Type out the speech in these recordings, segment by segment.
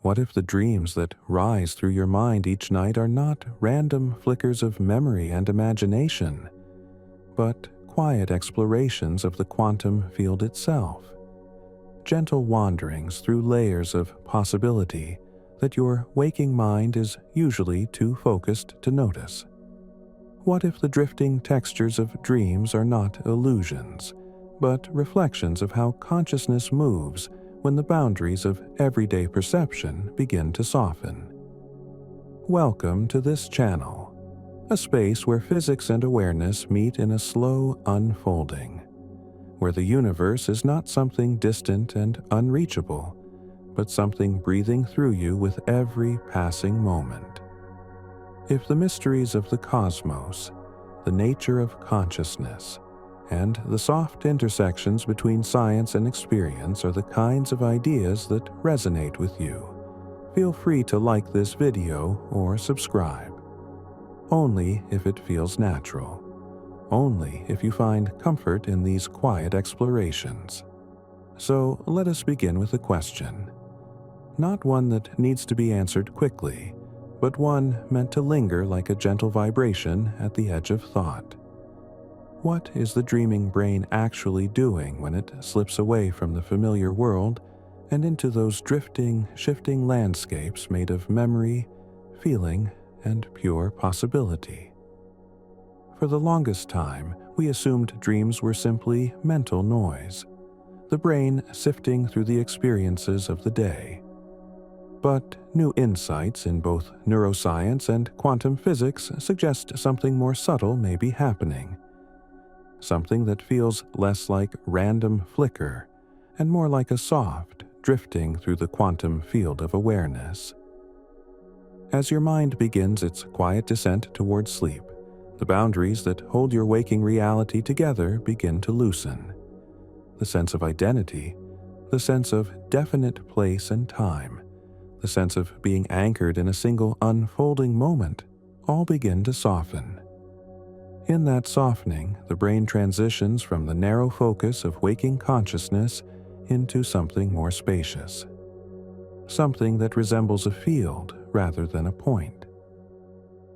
What if the dreams that rise through your mind each night are not random flickers of memory and imagination, but quiet explorations of the quantum field itself? Gentle wanderings through layers of possibility that your waking mind is usually too focused to notice. What if the drifting textures of dreams are not illusions, but reflections of how consciousness moves when the boundaries of everyday perception begin to soften? Welcome to this channel, a space where physics and awareness meet in a slow unfolding, where the universe is not something distant and unreachable, but something breathing through you with every passing moment. If the mysteries of the cosmos, the nature of consciousness, and the soft intersections between science and experience are the kinds of ideas that resonate with you, feel free to like this video or subscribe. Only if it feels natural. Only if you find comfort in these quiet explorations. So let us begin with a question. Not one that needs to be answered quickly, but one meant to linger like a gentle vibration at the edge of thought. What is the dreaming brain actually doing when it slips away from the familiar world and into those drifting, shifting landscapes made of memory, feeling, and pure possibility? For the longest time, we assumed dreams were simply mental noise, the brain sifting through the experiences of the day. But new insights in both neuroscience and quantum physics suggest something more subtle may be happening. Something that feels less like random flicker and more like a soft drifting through the quantum field of awareness. As your mind begins its quiet descent towards sleep, the boundaries that hold your waking reality together begin to loosen. The sense of identity, the sense of definite place and time, the sense of being anchored in a single unfolding moment, all begin to soften. In that softening, the brain transitions from the narrow focus of waking consciousness into something more spacious. Something that resembles a field rather than a point.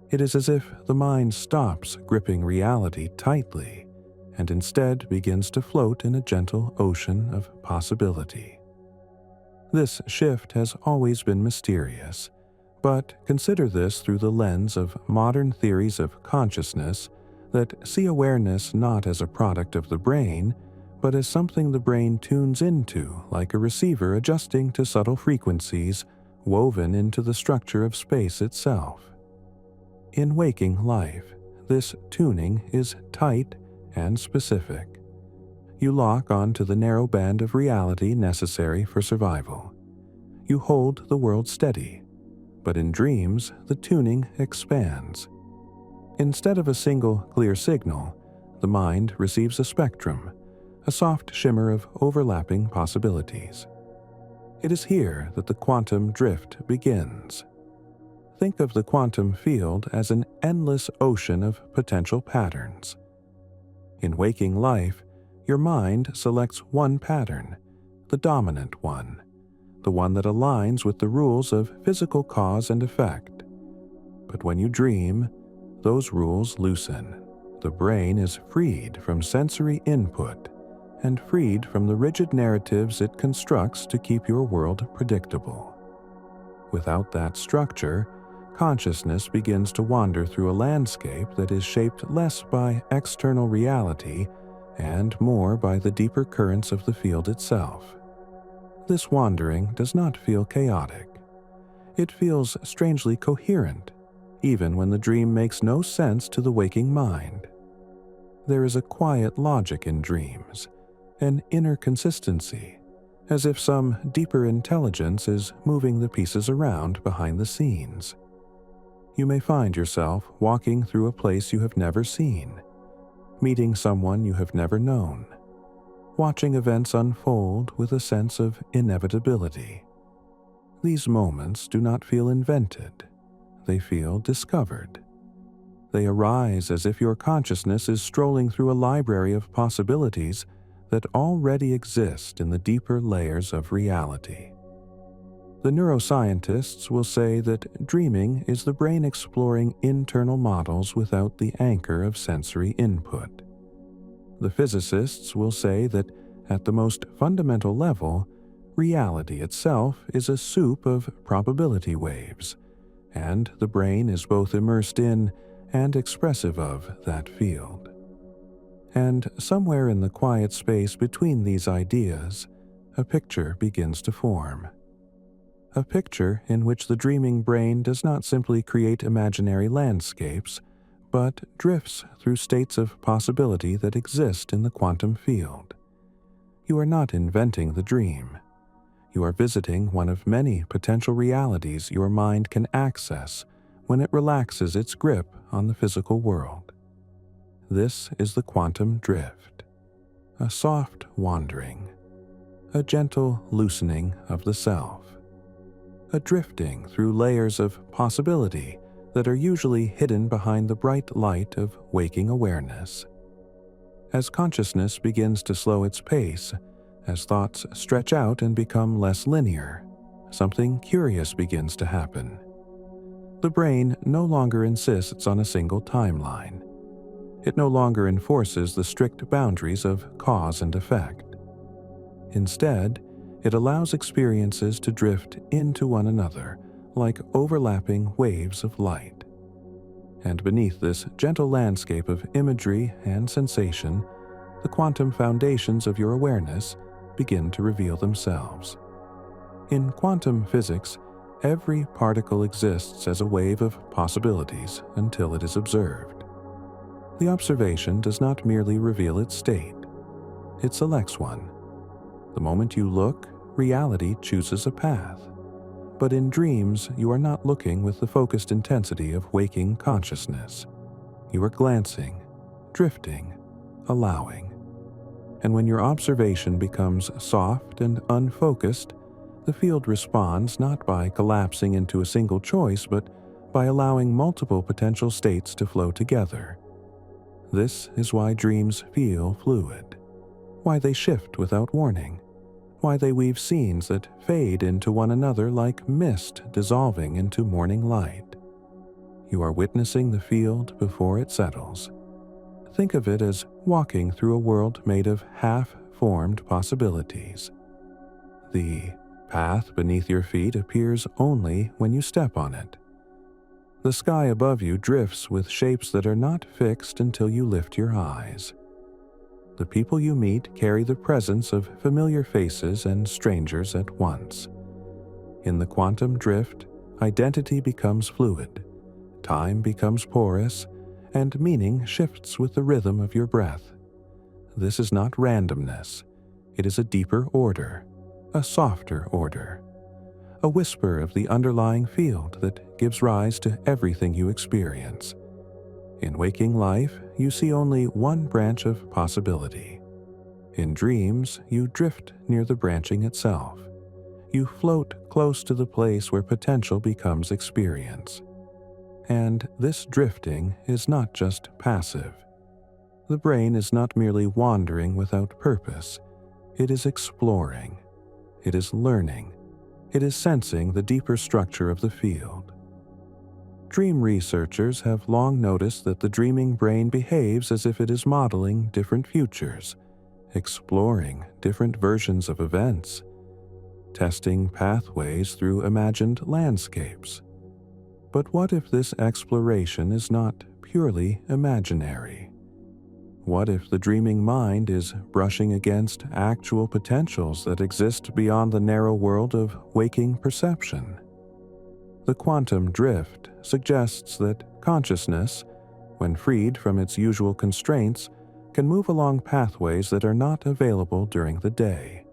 It is as if the mind stops gripping reality tightly and instead begins to float in a gentle ocean of possibility. This shift has always been mysterious, but consider this through the lens of modern theories of consciousness that see awareness not as a product of the brain, but as something the brain tunes into like a receiver adjusting to subtle frequencies woven into the structure of space itself. In waking life, this tuning is tight and specific. You lock onto the narrow band of reality necessary for survival. You hold the world steady, but in dreams, the tuning expands. Instead of a single clear signal, the mind receives a spectrum, a soft shimmer of overlapping possibilities. It is here that the quantum drift begins. Think of the quantum field as an endless ocean of potential patterns. In waking life, your mind selects one pattern, the dominant one, the one that aligns with the rules of physical cause and effect. But when you dream, those rules loosen. The brain is freed from sensory input and freed from the rigid narratives it constructs to keep your world predictable. Without that structure, consciousness begins to wander through a landscape that is shaped less by external reality and more by the deeper currents of the field itself. This wandering does not feel chaotic. It feels strangely coherent, even when the dream makes no sense to the waking mind. There is a quiet logic in dreams, an inner consistency, as if some deeper intelligence is moving the pieces around behind the scenes. You may find yourself walking through a place you have never seen, meeting someone you have never known, watching events unfold with a sense of inevitability. These moments do not feel invented. They feel discovered. They arise as if your consciousness is strolling through a library of possibilities that already exist in the deeper layers of reality. The neuroscientists will say that dreaming is the brain exploring internal models without the anchor of sensory input. The physicists will say that at the most fundamental level, reality itself is a soup of probability waves, and the brain is both immersed in and expressive of that field. And somewhere in the quiet space between these ideas, a picture begins to form. A picture in which the dreaming brain does not simply create imaginary landscapes, but drifts through states of possibility that exist in the quantum field. You are not inventing the dream. You are visiting one of many potential realities your mind can access when it relaxes its grip on the physical world. This is the quantum drift, a soft wandering, a gentle loosening of the self, a drifting through layers of possibility that are usually hidden behind the bright light of waking awareness. As consciousness begins to slow its pace, as thoughts stretch out and become less linear, something curious begins to happen. The brain no longer insists on a single timeline. It no longer enforces the strict boundaries of cause and effect. Instead, it allows experiences to drift into one another like overlapping waves of light. And beneath this gentle landscape of imagery and sensation, the quantum foundations of your awareness begin to reveal themselves. In quantum physics, every particle exists as a wave of possibilities until it is observed. The observation does not merely reveal its state, it selects one. The moment you look, reality chooses a path. But in dreams, you are not looking with the focused intensity of waking consciousness. You are glancing, drifting, allowing. And when your observation becomes soft and unfocused, the field responds not by collapsing into a single choice, but by allowing multiple potential states to flow together. This is why dreams feel fluid, why they shift without warning, why they weave scenes that fade into one another like mist dissolving into morning light. You are witnessing the field before it settles. Think of it as walking through a world made of half-formed possibilities. The path beneath your feet appears only when you step on it. The sky above you drifts with shapes that are not fixed until you lift your eyes. The people you meet carry the presence of familiar faces and strangers at once. In the quantum drift, identity becomes fluid, time becomes porous, and meaning shifts with the rhythm of your breath. This is not randomness. It is a deeper order, a softer order, a whisper of the underlying field that gives rise to everything you experience. In waking life, you see only one branch of possibility. In dreams, you drift near the branching itself. You float close to the place where potential becomes experience. And this drifting is not just passive. The brain is not merely wandering without purpose. It is exploring. It is learning. It is sensing the deeper structure of the field. Dream researchers have long noticed that the dreaming brain behaves as if it is modeling different futures, exploring different versions of events, testing pathways through imagined landscapes. But what if this exploration is not purely imaginary? What if the dreaming mind is brushing against actual potentials that exist beyond the narrow world of waking perception? The quantum drift suggests that consciousness, when freed from its usual constraints, can move along pathways that are not available during the day.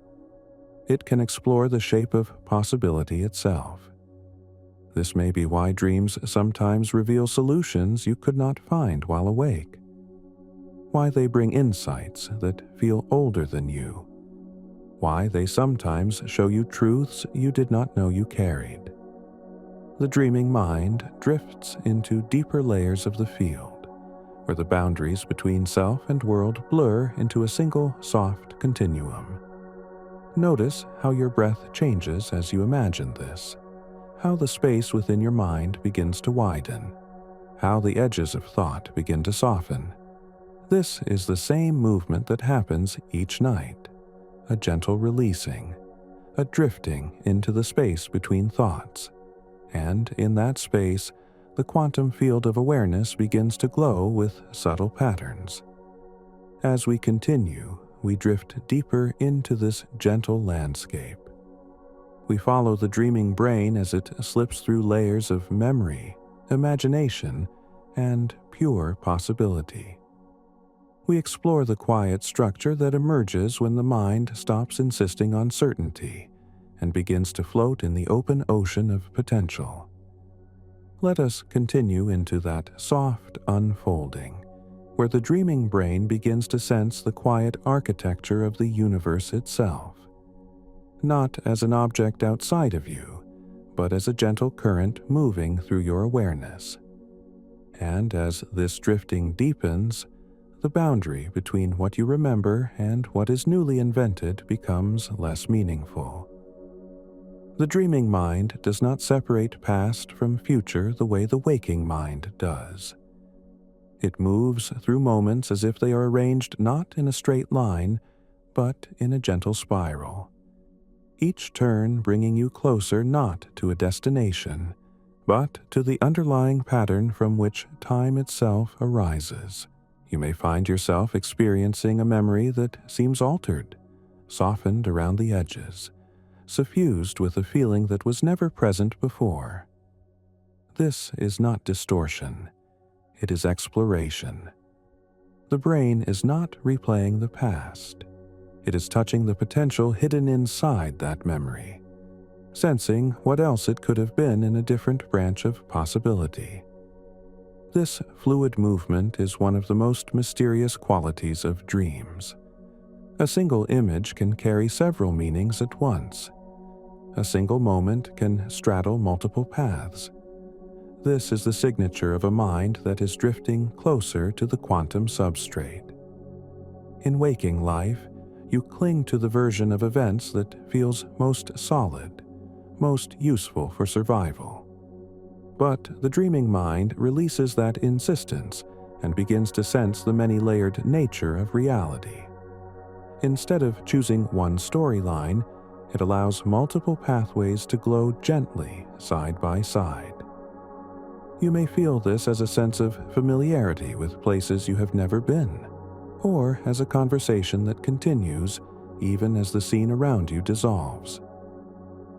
It can explore the shape of possibility itself. This may be why dreams sometimes reveal solutions you could not find while awake, why they bring insights that feel older than you, why they sometimes show you truths you did not know you carried. The dreaming mind drifts into deeper layers of the field, where the boundaries between self and world blur into a single soft continuum. Notice how your breath changes as you imagine this, how the space within your mind begins to widen, how the edges of thought begin to soften. This is the same movement that happens each night, a gentle releasing, a drifting into the space between thoughts. And in that space, the quantum field of awareness begins to glow with subtle patterns. As we continue, we drift deeper into this gentle landscape. We follow the dreaming brain as it slips through layers of memory, imagination, and pure possibility. We explore the quiet structure that emerges when the mind stops insisting on certainty and begins to float in the open ocean of potential. Let us continue into that soft unfolding, where the dreaming brain begins to sense the quiet architecture of the universe itself, not as an object outside of you, but as a gentle current moving through your awareness. And as this drifting deepens, the boundary between what you remember and what is newly invented becomes less meaningful. The dreaming mind does not separate past from future the way the waking mind does. It moves through moments as if they are arranged not in a straight line, but in a gentle spiral, each turn bringing you closer not to a destination, but to the underlying pattern from which time itself arises. You may find yourself experiencing a memory that seems altered, softened around the edges, suffused with a feeling that was never present before. This is not distortion. It is exploration. The brain is not replaying the past. It is touching the potential hidden inside that memory, sensing what else it could have been in a different branch of possibility. This fluid movement is one of the most mysterious qualities of dreams. A single image can carry several meanings at once. A single moment can straddle multiple paths. This is the signature of a mind that is drifting closer to the quantum substrate. In waking life, you cling to the version of events that feels most solid, most useful for survival. But the dreaming mind releases that insistence and begins to sense the many-layered nature of reality. Instead of choosing one storyline, it allows multiple pathways to glow gently side by side. You may feel this as a sense of familiarity with places you have never been, or as a conversation that continues even as the scene around you dissolves.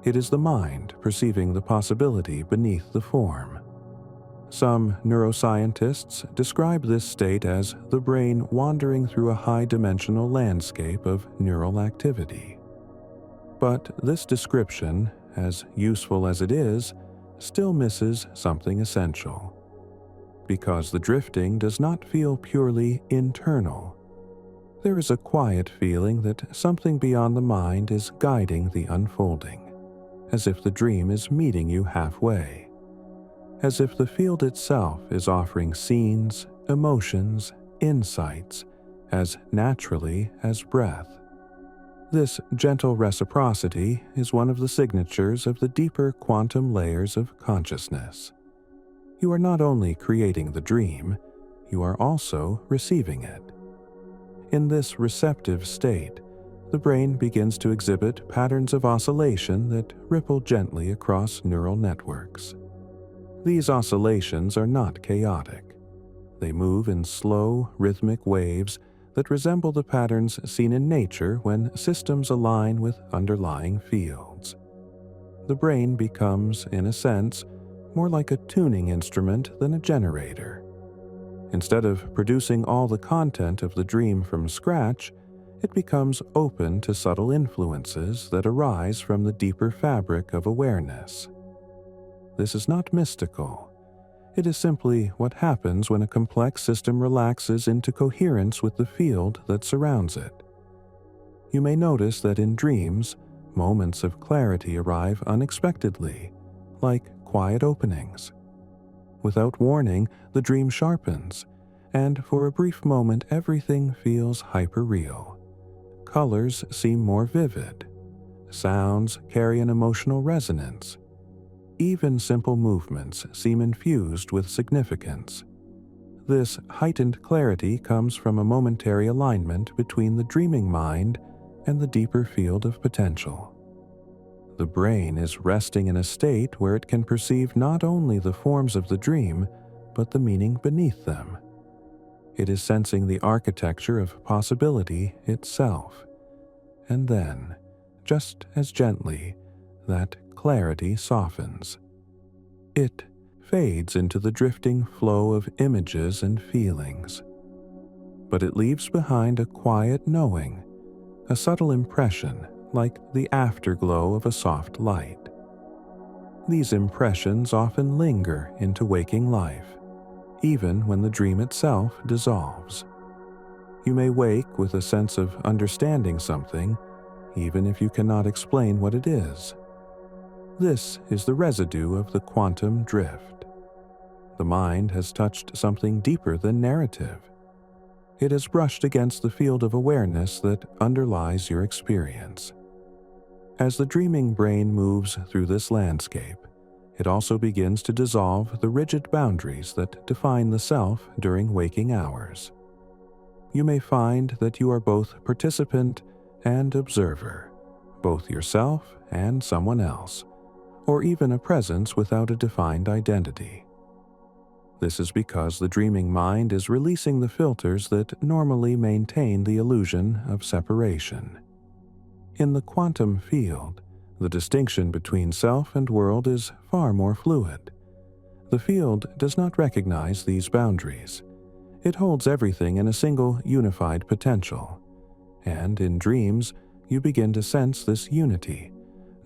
It is the mind perceiving the possibility beneath the form. Some neuroscientists describe this state as the brain wandering through a high-dimensional landscape of neural activity. But this description, as useful as it is, still misses something essential. Because the drifting does not feel purely internal. There is a quiet feeling that something beyond the mind is guiding the unfolding, as if the dream is meeting you halfway, as if the field itself is offering scenes, emotions, insights, as naturally as breath. This gentle reciprocity is one of the signatures of the deeper quantum layers of consciousness. You are not only creating the dream, you are also receiving it. In this receptive state, the brain begins to exhibit patterns of oscillation that ripple gently across neural networks. These oscillations are not chaotic. They move in slow, rhythmic waves that resemble the patterns seen in nature when systems align with underlying fields. The brain becomes, in a sense, more like a tuning instrument than a generator. Instead of producing all the content of the dream from scratch, it becomes open to subtle influences that arise from the deeper fabric of awareness. This is not mystical. It is simply what happens when a complex system relaxes into coherence with the field that surrounds it. You may notice that in dreams, moments of clarity arrive unexpectedly, like quiet openings. Without warning, the dream sharpens, and for a brief moment everything feels hyper-real. Colors seem more vivid, sounds carry an emotional resonance. Even simple movements seem infused with significance. This heightened clarity comes from a momentary alignment between the dreaming mind and the deeper field of potential. The brain is resting in a state where it can perceive not only the forms of the dream, but the meaning beneath them. It is sensing the architecture of possibility itself. And then, just as gently, that clarity softens. It fades into the drifting flow of images and feelings. But it leaves behind a quiet knowing, a subtle impression like the afterglow of a soft light. These impressions often linger into waking life, even when the dream itself dissolves. You may wake with a sense of understanding something, even if you cannot explain what it is. This is the residue of the quantum drift. The mind has touched something deeper than narrative. It has brushed against the field of awareness that underlies your experience. As the dreaming brain moves through this landscape, it also begins to dissolve the rigid boundaries that define the self during waking hours. You may find that you are both participant and observer, both yourself and someone else, or even a presence without a defined identity. This is because the dreaming mind is releasing the filters that normally maintain the illusion of separation. In the quantum field, the distinction between self and world is far more fluid. The field does not recognize these boundaries. It holds everything in a single unified potential. And in dreams, you begin to sense this unity,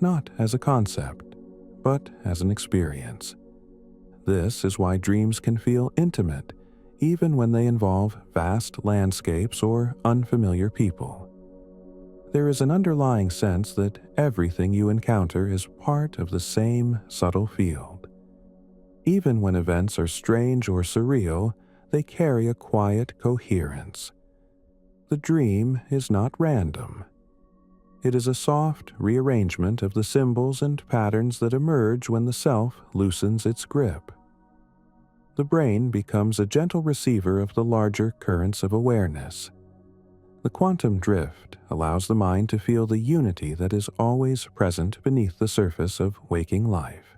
not as a concept, but as an experience. This is why dreams can feel intimate, even when they involve vast landscapes or unfamiliar people. There is an underlying sense that everything you encounter is part of the same subtle field. Even when events are strange or surreal, they carry a quiet coherence. The dream is not random. It is a soft rearrangement of the symbols and patterns that emerge when the self loosens its grip. The brain becomes a gentle receiver of the larger currents of awareness. The quantum drift allows the mind to feel the unity that is always present beneath the surface of waking life.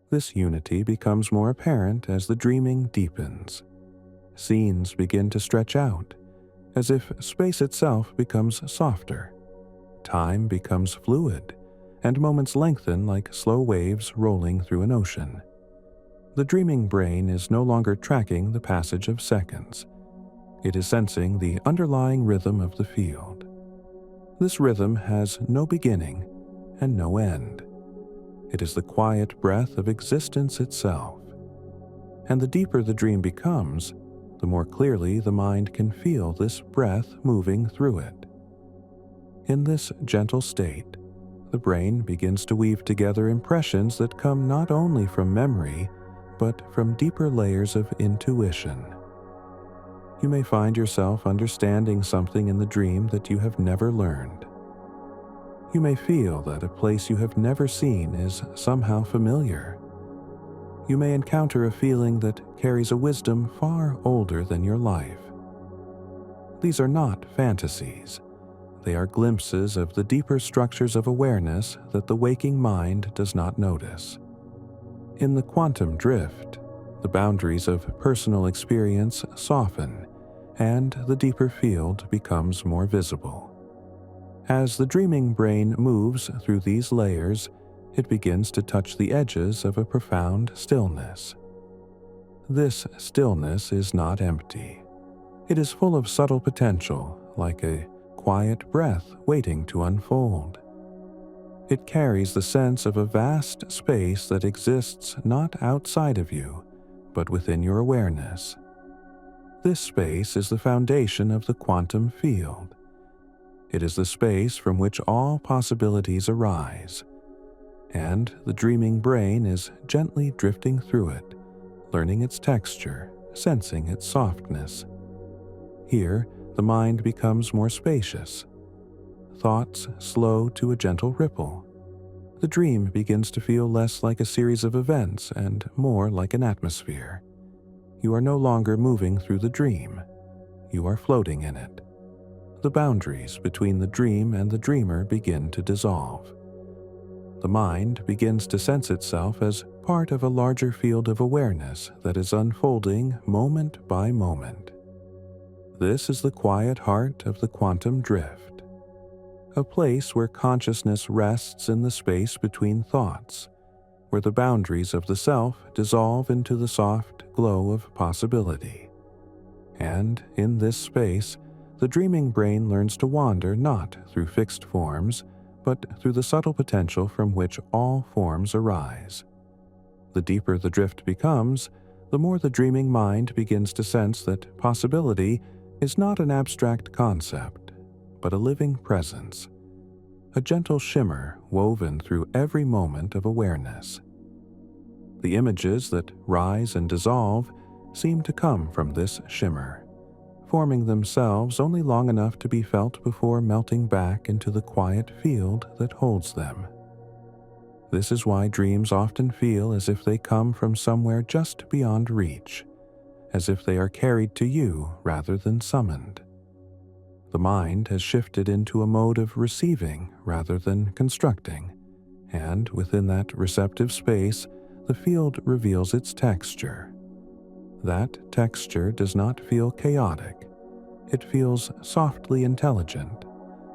This unity becomes more apparent as the dreaming deepens. Scenes begin to stretch out, as if space itself becomes softer. Time becomes fluid, and moments lengthen like slow waves rolling through an ocean. The dreaming brain is no longer tracking the passage of seconds. It is sensing the underlying rhythm of the field. This rhythm has no beginning and no end. It is the quiet breath of existence itself. And the deeper the dream becomes, the more clearly the mind can feel this breath moving through it. In this gentle state, the brain begins to weave together impressions that come not only from memory, but from deeper layers of intuition. You may find yourself understanding something in the dream that you have never learned. You may feel that a place you have never seen is somehow familiar. You may encounter a feeling that carries a wisdom far older than your life. These are not fantasies. They are glimpses of the deeper structures of awareness that the waking mind does not notice. In the quantum drift, the boundaries of personal experience soften, and the deeper field becomes more visible. As the dreaming brain moves through these layers, it begins to touch the edges of a profound stillness. This stillness is not empty. It is full of subtle potential, like a quiet breath waiting to unfold. It carries the sense of a vast space that exists not outside of you, but within your awareness. This space is the foundation of the quantum field. It is the space from which all possibilities arise, and the dreaming brain is gently drifting through it, learning its texture, sensing its softness. Here, the mind becomes more spacious. thoughts slow to a gentle ripple. The dream begins to feel less like a series of events and more like an atmosphere. You are no longer moving through the dream. You are floating in it. The boundaries between the dream and the dreamer begin to dissolve. The mind begins to sense itself as part of a larger field of awareness that is unfolding moment by moment. This is the quiet heart of the quantum drift, a place where consciousness rests in the space between thoughts, where the boundaries of the self dissolve into the soft glow of possibility. And in this space, the dreaming brain learns to wander not through fixed forms, but through the subtle potential from which all forms arise. The deeper the drift becomes, the more the dreaming mind begins to sense that possibility is not an abstract concept, but a living presence, a gentle shimmer woven through every moment of awareness. The images that rise and dissolve seem to come from this shimmer, forming themselves only long enough to be felt before melting back into the quiet field that holds them. This is why dreams often feel as if they come from somewhere just beyond reach, as if they are carried to you rather than summoned. The mind has shifted into a mode of receiving rather than constructing, and within that receptive space, the field reveals its texture. That texture does not feel chaotic. It feels softly intelligent,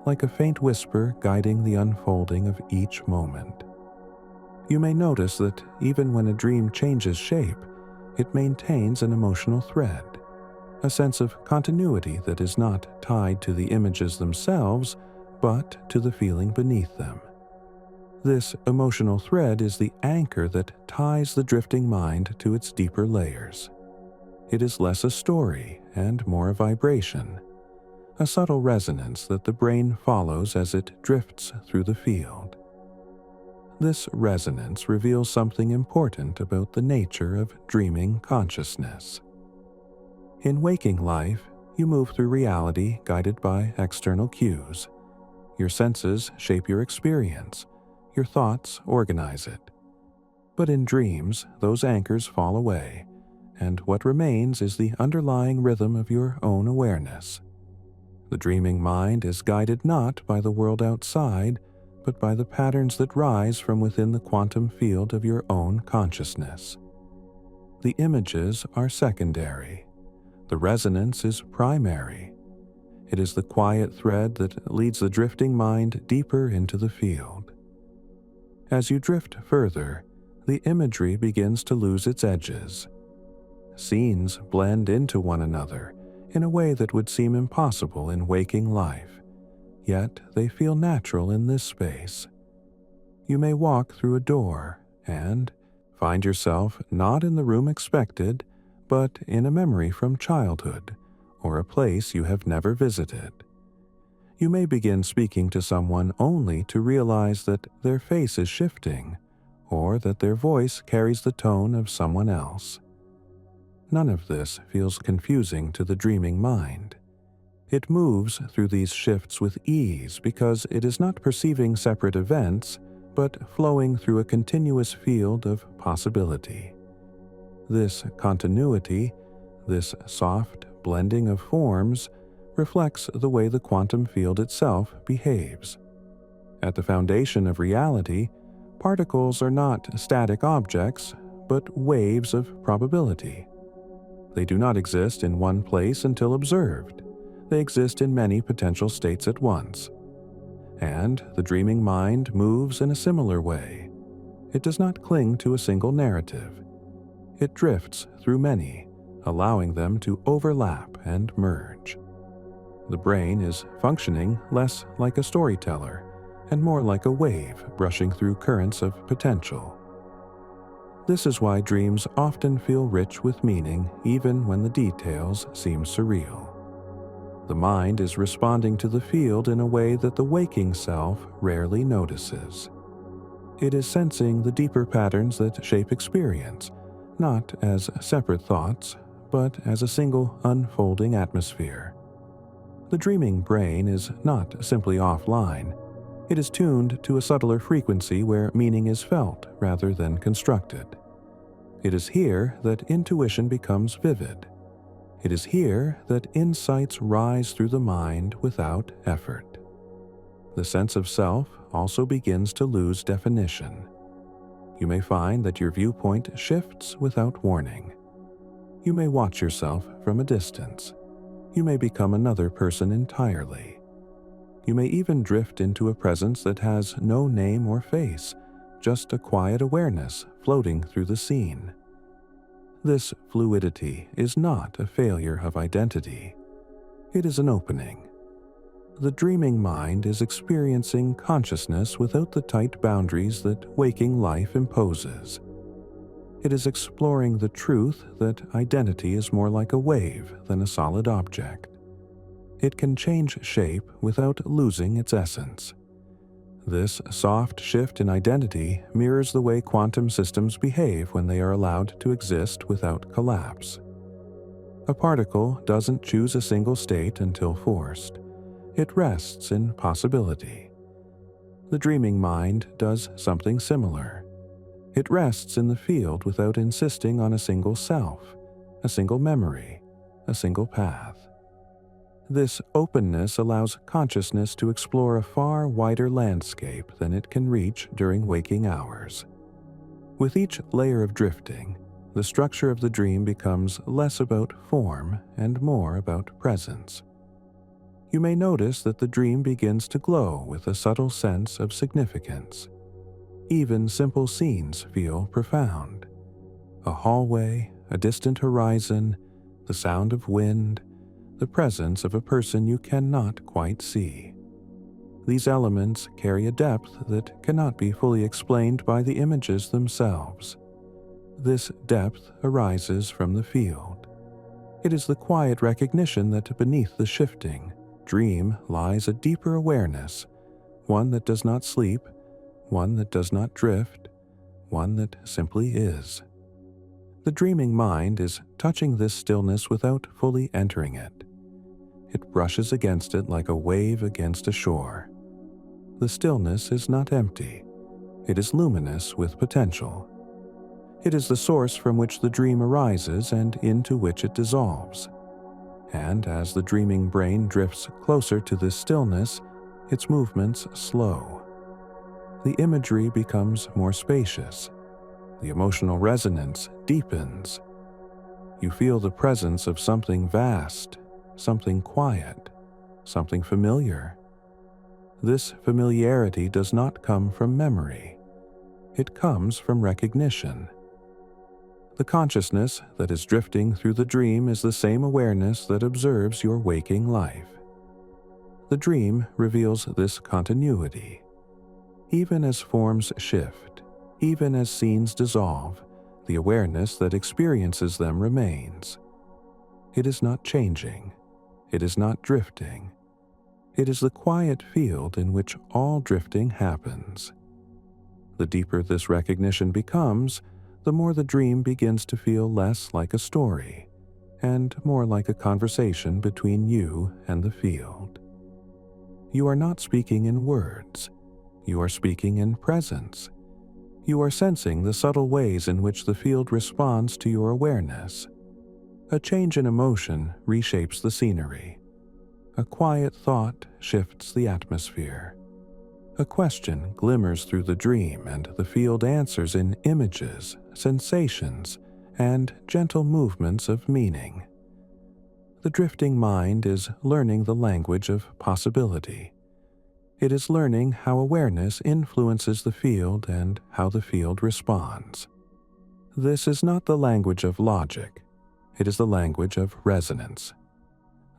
like a faint whisper guiding the unfolding of each moment. You may notice that even when a dream changes shape, it maintains an emotional thread, a sense of continuity that is not tied to the images themselves, but to the feeling beneath them. This emotional thread is the anchor that ties the drifting mind to its deeper layers. It is less a story and more a vibration, a subtle resonance that the brain follows as it drifts through the field. This resonance reveals something important about the nature of dreaming consciousness. In waking life, you move through reality guided by external cues. Your senses shape your experience. Your thoughts organize it. But in dreams, those anchors fall away, and what remains is the underlying rhythm of your own awareness. The dreaming mind is guided not by the world outside, but by the patterns that rise from within the quantum field of your own consciousness. The images are secondary. The resonance is primary. It is the quiet thread that leads the drifting mind deeper into the field. As you drift further, the imagery begins to lose its edges. Scenes blend into one another in a way that would seem impossible in waking life, yet they feel natural in this space. You may walk through a door and find yourself not in the room expected, but in a memory from childhood or a place you have never visited. You may begin speaking to someone only to realize that their face is shifting or that their voice carries the tone of someone else. None of this feels confusing to the dreaming mind. It moves through these shifts with ease because it is not perceiving separate events, but flowing through a continuous field of possibility. This continuity, this soft blending of forms, reflects the way the quantum field itself behaves. At the foundation of reality, particles are not static objects, but waves of probability. They do not exist in one place until observed. They exist in many potential states at once. And the dreaming mind moves in a similar way. It does not cling to a single narrative. It drifts through many, allowing them to overlap and merge. The brain is functioning less like a storyteller and more like a wave brushing through currents of potential. This is why dreams often feel rich with meaning even when the details seem surreal. The mind is responding to the field in a way that the waking self rarely notices. It is sensing the deeper patterns that shape experience, not as separate thoughts, but as a single unfolding atmosphere. The dreaming brain is not simply offline. It is tuned to a subtler frequency where meaning is felt rather than constructed. It is here that intuition becomes vivid. It is here that insights rise through the mind without effort. The sense of self also begins to lose definition. You may find that your viewpoint shifts without warning. You may watch yourself from a distance. You may become another person entirely. You may even drift into a presence that has no name or face, just a quiet awareness floating through the scene. This fluidity is not a failure of identity. It is an opening. The dreaming mind is experiencing consciousness without the tight boundaries that waking life imposes. It is exploring the truth that identity is more like a wave than a solid object. It can change shape without losing its essence. This soft shift in identity mirrors the way quantum systems behave when they are allowed to exist without collapse. A particle doesn't choose a single state until forced. It rests in possibility. The dreaming mind does something similar. It rests in the field without insisting on a single self, a single memory, a single path. This openness allows consciousness to explore a far wider landscape than it can reach during waking hours. With each layer of drifting, the structure of the dream becomes less about form and more about presence. You may notice that the dream begins to glow with a subtle sense of significance. Even simple scenes feel profound. A hallway, a distant horizon, the sound of wind, the presence of a person you cannot quite see. These elements carry a depth that cannot be fully explained by the images themselves. This depth arises from the field. It is the quiet recognition that beneath the shifting dream lies a deeper awareness, one that does not sleep, one that does not drift, one that simply is. The dreaming mind is touching this stillness without fully entering it. It brushes against it like a wave against a shore. The stillness is not empty. It is luminous with potential. It is the source from which the dream arises and into which it dissolves. And as the dreaming brain drifts closer to this stillness, its movements slow. The imagery becomes more spacious. The emotional resonance deepens. You feel the presence of something vast, something quiet, something familiar. This familiarity does not come from memory. It comes from recognition. The consciousness that is drifting through the dream is the same awareness that observes your waking life. The dream reveals this continuity. Even as forms shift, even as scenes dissolve, the awareness that experiences them remains. It is not changing. It is not drifting. It is the quiet field in which all drifting happens. The deeper this recognition becomes, the more the dream begins to feel less like a story and more like a conversation between you and the field. You are not speaking in words. You are speaking in presence. You are sensing the subtle ways in which the field responds to your awareness. A change in emotion reshapes the scenery. A quiet thought shifts the atmosphere. A question glimmers through the dream, and the field answers in images, sensations, and gentle movements of meaning. The drifting mind is learning the language of possibility. It is learning how awareness influences the field and how the field responds. This is not the language of logic. It is the language of resonance.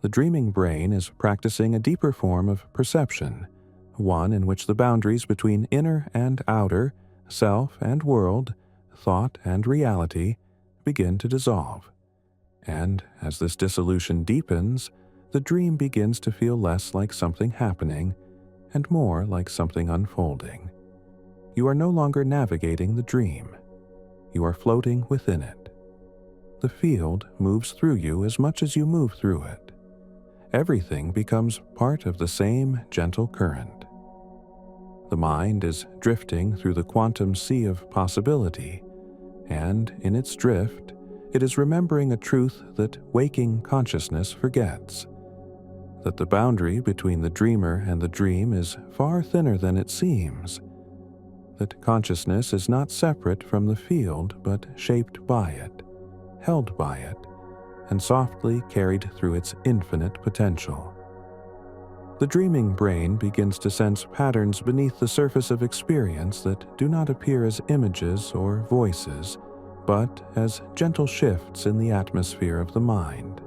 The dreaming brain is practicing a deeper form of perception, one in which the boundaries between inner and outer, self and world, thought and reality begin to dissolve. And as this dissolution deepens, the dream begins to feel less like something happening and more like something unfolding. You are no longer navigating the dream. You are floating within it. The field moves through you as much as you move through it. everything becomes part of the same gentle current. The mind is drifting through the quantum sea of possibility, and in its drift, it is remembering a truth that waking consciousness forgets: that the boundary between the dreamer and the dream is far thinner than it seems, that consciousness is not separate from the field but shaped by it, held by it, and softly carried through its infinite potential. The dreaming brain begins to sense patterns beneath the surface of experience that do not appear as images or voices, but as gentle shifts in the atmosphere of the mind.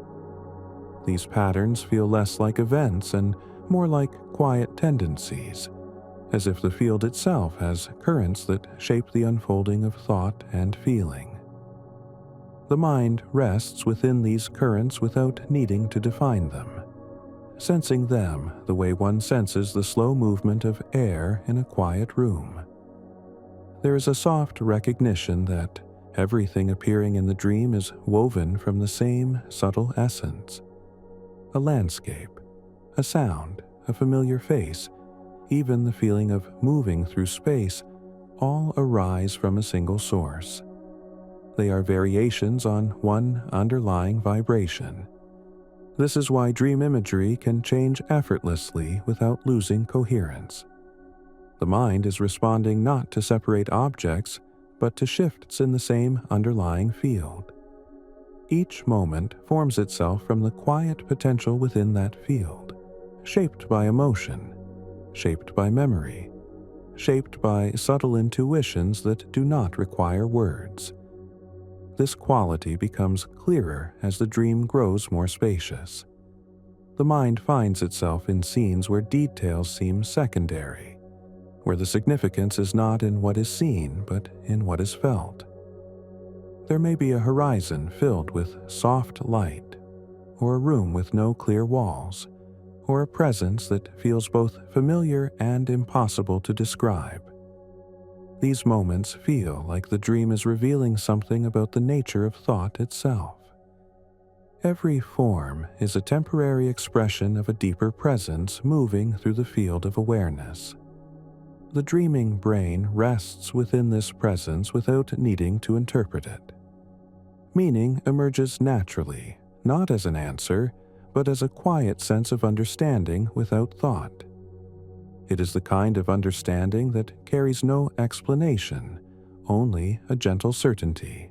These patterns feel less like events and more like quiet tendencies, as if the field itself has currents that shape the unfolding of thought and feeling. The mind rests within these currents without needing to define them, sensing them the way one senses the slow movement of air in a quiet room. There is a soft recognition that everything appearing in the dream is woven from the same subtle essence. A landscape, a sound, a familiar face, even the feeling of moving through space, all arise from a single source. They are variations on one underlying vibration. This is why dream imagery can change effortlessly without losing coherence. The mind is responding not to separate objects, but to shifts in the same underlying field. Each moment forms itself from the quiet potential within that field, shaped by emotion, shaped by memory, shaped by subtle intuitions that do not require words. This quality becomes clearer as the dream grows more spacious. The mind finds itself in scenes where details seem secondary, where the significance is not in what is seen but in what is felt. There may be a horizon filled with soft light, or a room with no clear walls, or a presence that feels both familiar and impossible to describe. These moments feel like the dream is revealing something about the nature of thought itself. Every form is a temporary expression of a deeper presence moving through the field of awareness. The dreaming brain rests within this presence without needing to interpret it. Meaning emerges naturally, not as an answer, but as a quiet sense of understanding without thought. It is the kind of understanding that carries no explanation, only a gentle certainty.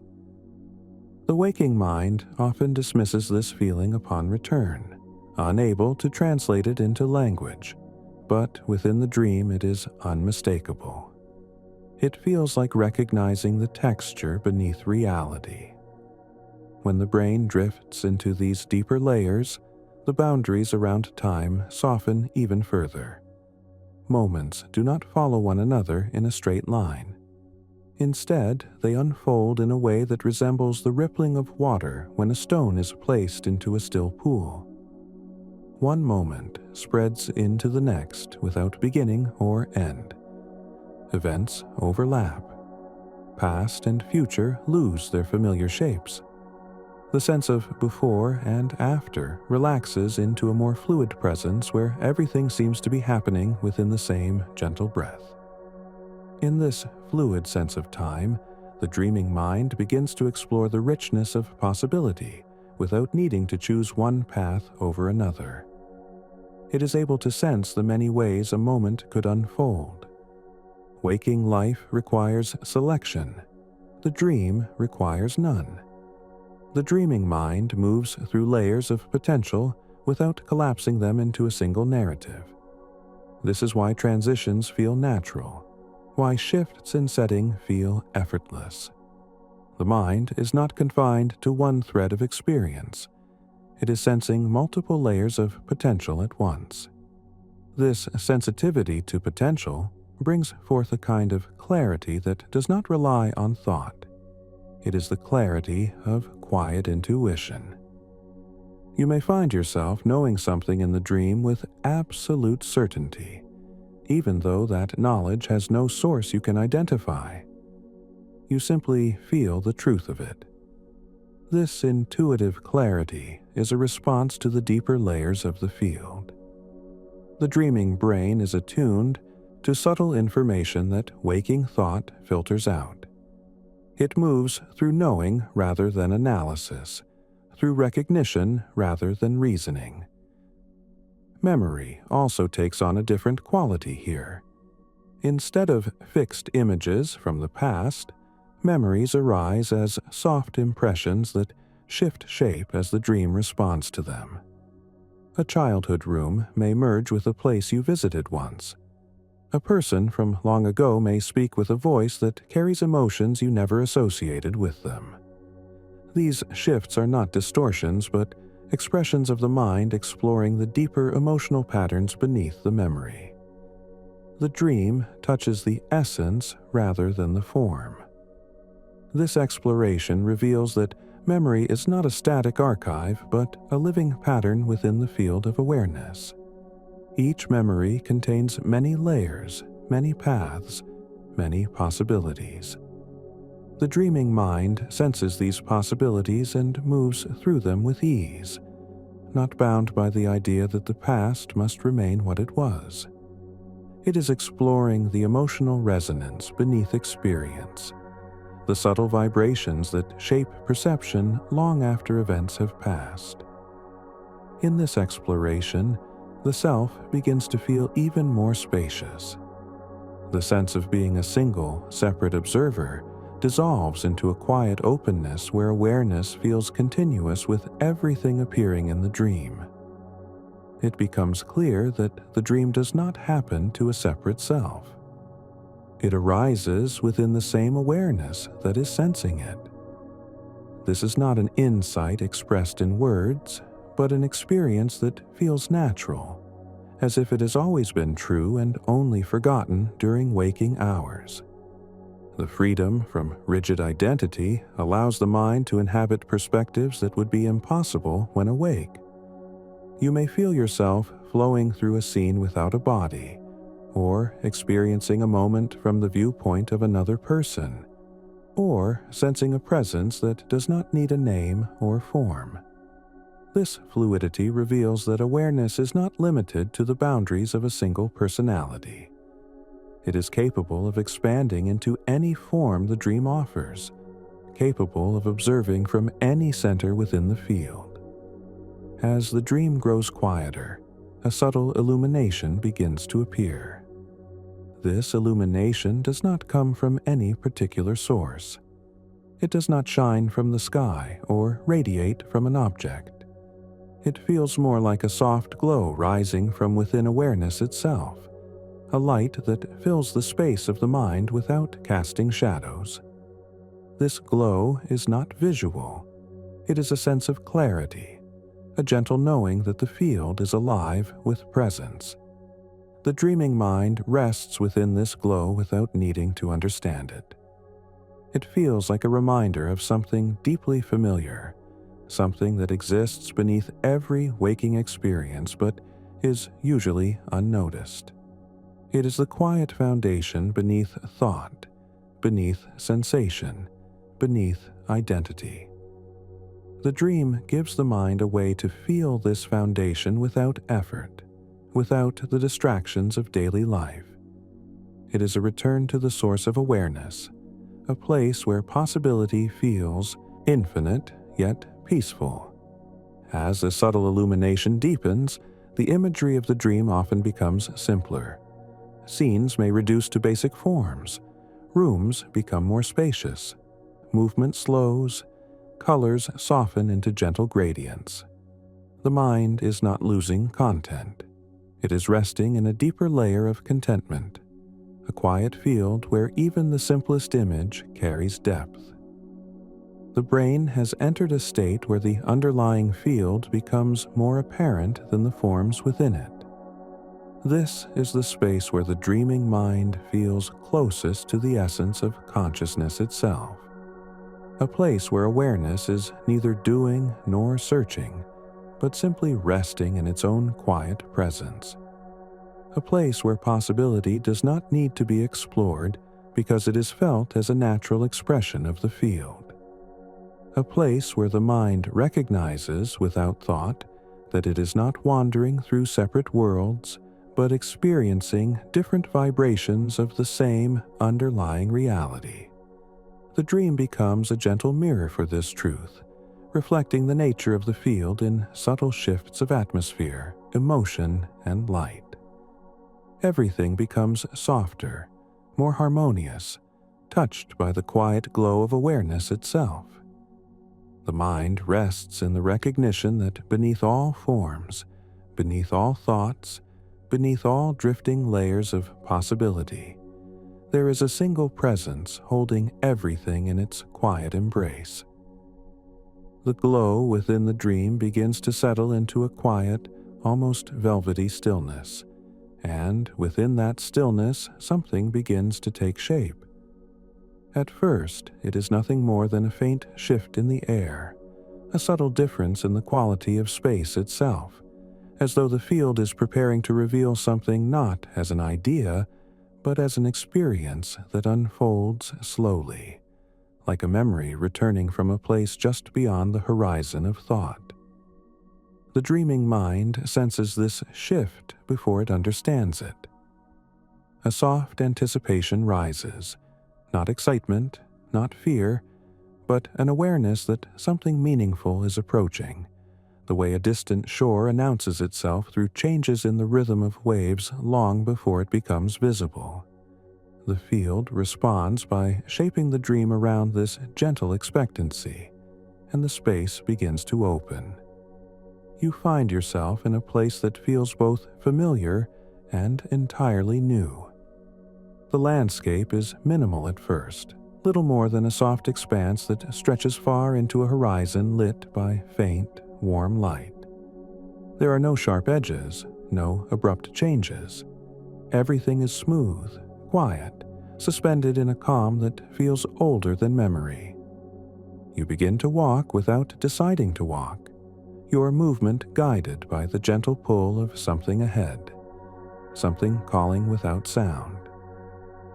The waking mind often dismisses this feeling upon return, unable to translate it into language, but within the dream it is unmistakable. It feels like recognizing the texture beneath reality. When the brain drifts into these deeper layers, the boundaries around time soften even further. Moments do not follow one another in a straight line. Instead, they unfold in a way that resembles the rippling of water when a stone is placed into a still pool. One moment spreads into the next without beginning or end. Events overlap. Past and future lose their familiar shapes. The sense of before and after relaxes into a more fluid presence where everything seems to be happening within the same gentle breath. In this fluid sense of time, the dreaming mind begins to explore the richness of possibility without needing to choose one path over another. It is able to sense the many ways a moment could unfold. Waking life requires selection. The dream requires none. The dreaming mind moves through layers of potential without collapsing them into a single narrative. This is why transitions feel natural, why shifts in setting feel effortless. The mind is not confined to one thread of experience. It is sensing multiple layers of potential at once. This sensitivity to potential brings forth a kind of clarity that does not rely on thought. It is the clarity of quiet intuition. You may find yourself knowing something in the dream with absolute certainty, even though that knowledge has no source you can identify. You simply feel the truth of it. This intuitive clarity is a response to the deeper layers of the field. The dreaming brain is attuned to subtle information that waking thought filters out. It moves through knowing rather than analysis, through recognition rather than reasoning. Memory also takes on a different quality here. Instead of fixed images from the past, memories arise as soft impressions that shift shape as the dream responds to them. A childhood room may merge with a place you visited once. A person from long ago may speak with a voice that carries emotions you never associated with them. These shifts are not distortions, but expressions of the mind exploring the deeper emotional patterns beneath the memory. The dream touches the essence rather than the form. This exploration reveals that memory is not a static archive, but a living pattern within the field of awareness. Each memory contains many layers, many paths, many possibilities. The dreaming mind senses these possibilities and moves through them with ease, not bound by the idea that the past must remain what it was. It is exploring the emotional resonance beneath experience, the subtle vibrations that shape perception long after events have passed. In this exploration, the self begins to feel even more spacious. The sense of being a single, separate observer dissolves into a quiet openness where awareness feels continuous with everything appearing in the dream. It becomes clear that the dream does not happen to a separate self. It arises within the same awareness that is sensing it. This is not an insight expressed in words, but an experience that feels natural, as if it has always been true and only forgotten during waking hours. The freedom from rigid identity allows the mind to inhabit perspectives that would be impossible when awake. You may feel yourself flowing through a scene without a body, or experiencing a moment from the viewpoint of another person, or sensing a presence that does not need a name or form. This fluidity reveals that awareness is not limited to the boundaries of a single personality. It is capable of expanding into any form the dream offers, capable of observing from any center within the field. As the dream grows quieter, a subtle illumination begins to appear. This illumination does not come from any particular source. It does not shine from the sky or radiate from an object. It feels more like a soft glow rising from within awareness itself, a light that fills the space of the mind without casting shadows. This glow is not visual. It is a sense of clarity, a gentle knowing that the field is alive with presence. The dreaming mind rests within this glow without needing to understand it. It feels like a reminder of something deeply familiar, something that exists beneath every waking experience but is usually unnoticed. It is the quiet foundation beneath thought, beneath sensation, beneath identity. The dream gives the mind a way to feel this foundation without effort, without the distractions of daily life. It is a return to the source of awareness, a place where possibility feels infinite yet peaceful. As the subtle illumination deepens, the imagery of the dream often becomes simpler. Scenes may reduce to basic forms. Rooms become more spacious. Movement slows. Colors soften into gentle gradients. The mind is not losing content. It is resting in a deeper layer of contentment, a quiet field where even the simplest image carries depth. The brain has entered a state where the underlying field becomes more apparent than the forms within it. This is the space where the dreaming mind feels closest to the essence of consciousness itself, a place where awareness is neither doing nor searching, but simply resting in its own quiet presence. A place where possibility does not need to be explored because it is felt as a natural expression of the field. a place where the mind recognizes without thought that it is not wandering through separate worlds, but experiencing different vibrations of the same underlying reality. The dream becomes a gentle mirror for this truth, reflecting the nature of the field in subtle shifts of atmosphere, emotion, and light. Everything becomes softer, more harmonious, touched by the quiet glow of awareness itself. The mind rests in the recognition that beneath all forms, beneath all thoughts, beneath all drifting layers of possibility, there is a single presence holding everything in its quiet embrace. The glow within the dream begins to settle into a quiet, almost velvety stillness, and within that stillness something begins to take shape. At first, it is nothing more than a faint shift in the air, a subtle difference in the quality of space itself, as though the field is preparing to reveal something not as an idea, but as an experience that unfolds slowly, like a memory returning from a place just beyond the horizon of thought. The dreaming mind senses this shift before it understands it. A soft anticipation rises, not excitement, not fear, but an awareness that something meaningful is approaching, the way a distant shore announces itself through changes in the rhythm of waves long before it becomes visible. The field responds by shaping the dream around this gentle expectancy, and the space begins to open. You find yourself in a place that feels both familiar and entirely new. The landscape is minimal at first, little more than a soft expanse that stretches far into a horizon lit by faint, warm light. There are no sharp edges, no abrupt changes. Everything is smooth, quiet, suspended in a calm that feels older than memory. You begin to walk without deciding to walk, your movement guided by the gentle pull of something ahead, something calling without sound.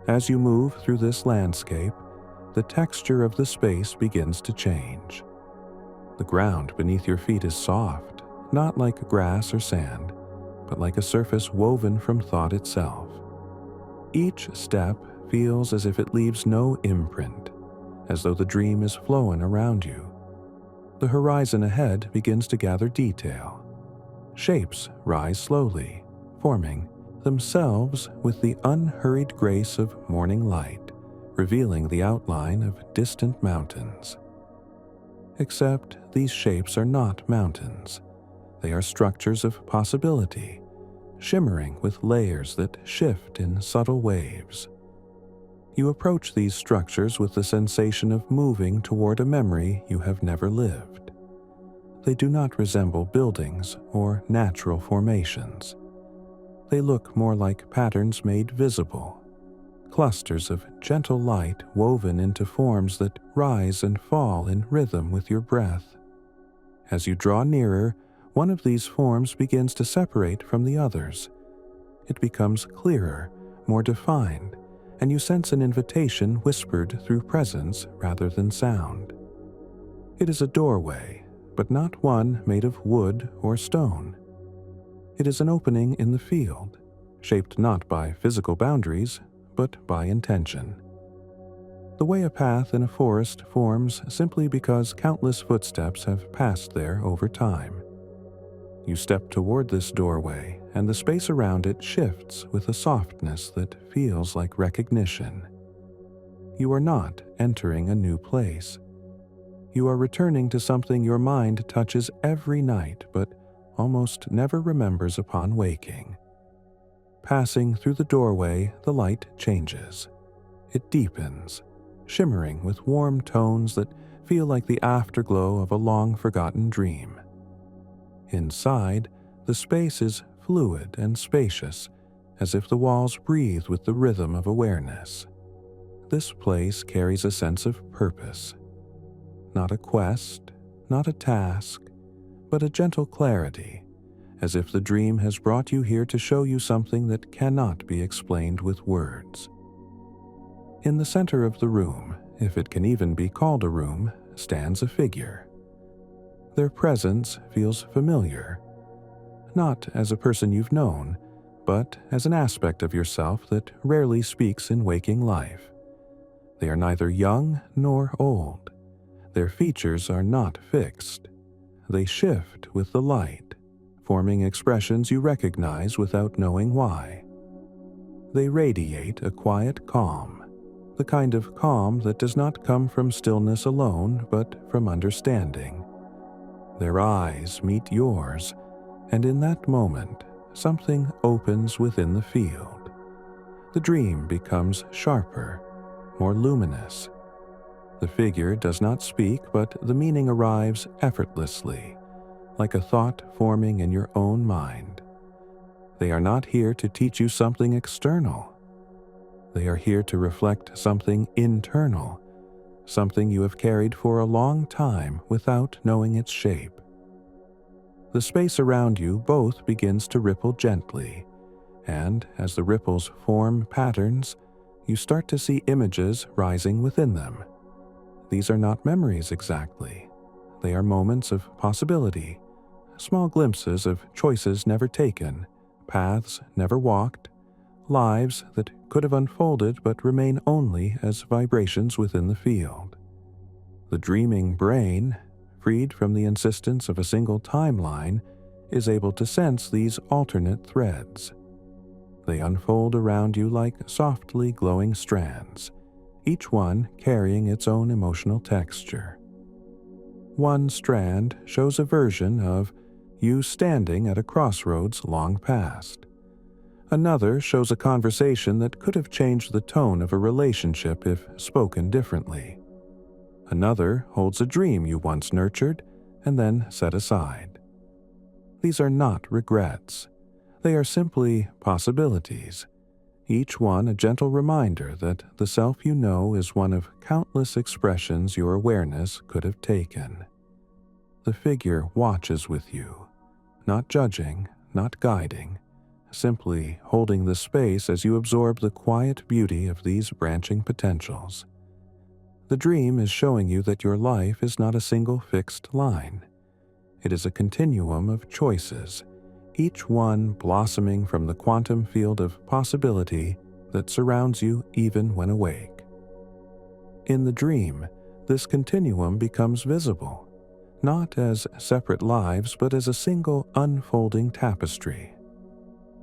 As you move through this landscape, the texture of the space begins to change. The ground beneath your feet is soft, not like grass or sand, but like a surface woven from thought itself. Each step feels as if it leaves no imprint, as though the dream is flowing around you. The horizon ahead begins to gather detail. Shapes rise slowly, forming themselves with the unhurried grace of morning light, revealing the outline of distant mountains. Except these shapes are not mountains. They are structures of possibility, shimmering with layers that shift in subtle waves. You approach these structures with the sensation of moving toward a memory you have never lived. They do not resemble buildings or natural formations. They look more like patterns made visible, clusters of gentle light woven into forms that rise and fall in rhythm with your breath. As you draw nearer, one of these forms begins to separate from the others. It becomes clearer, more defined, and you sense an invitation whispered through presence rather than sound. It is a doorway, but not one made of wood or stone. It is an opening in the field, shaped not by physical boundaries, but by intention. The way a path in a forest forms simply because countless footsteps have passed there over time. You step toward this doorway, and the space around it shifts with a softness that feels like recognition. You are not entering a new place. You are returning to something your mind touches every night but almost never remembers upon waking. Passing through the doorway, the light changes. It deepens, shimmering with warm tones that feel like the afterglow of a long-forgotten dream. Inside, the space is fluid and spacious, as if the walls breathe with the rhythm of awareness. This place carries a sense of purpose. Not a quest, not a task, but a gentle clarity, as if the dream has brought you here to show you something that cannot be explained with words. In the center of the room, if it can even be called a room, stands a figure. Their presence feels familiar, not as a person you've known, but as an aspect of yourself that rarely speaks in waking life. They are neither young nor old. Their features are not fixed. They shift with the light, forming expressions you recognize without knowing why. They radiate a quiet calm, the kind of calm that does not come from stillness alone, but from understanding. Their eyes meet yours, and in that moment, something opens within the field. The dream becomes sharper, more luminous. The figure does not speak, but the meaning arrives effortlessly, like a thought forming in your own mind. They are not here to teach you something external. They are here to reflect something internal, something you have carried for a long time without knowing its shape. The space around you both begins to ripple gently, and as the ripples form patterns, you start to see images rising within them. These are not memories exactly. They are moments of possibility, small glimpses of choices never taken, paths never walked, lives that could have unfolded but remain only as vibrations within the field. The dreaming brain, freed from the insistence of a single timeline, is able to sense these alternate threads. They unfold around you like softly glowing strands, each one carrying its own emotional texture. One strand shows a version of you standing at a crossroads long past. Another shows a conversation that could have changed the tone of a relationship if spoken differently. Another holds a dream you once nurtured and then set aside. These are not regrets. They are simply possibilities, each one a gentle reminder that the self you know is one of countless expressions your awareness could have taken. The figure watches with you, not judging, not guiding, simply holding the space as you absorb the quiet beauty of these branching potentials. The dream is showing you that your life is not a single fixed line. It is a continuum of choices, each one blossoming from the quantum field of possibility that surrounds you even when awake. In the dream, this continuum becomes visible, not as separate lives but as a single unfolding tapestry.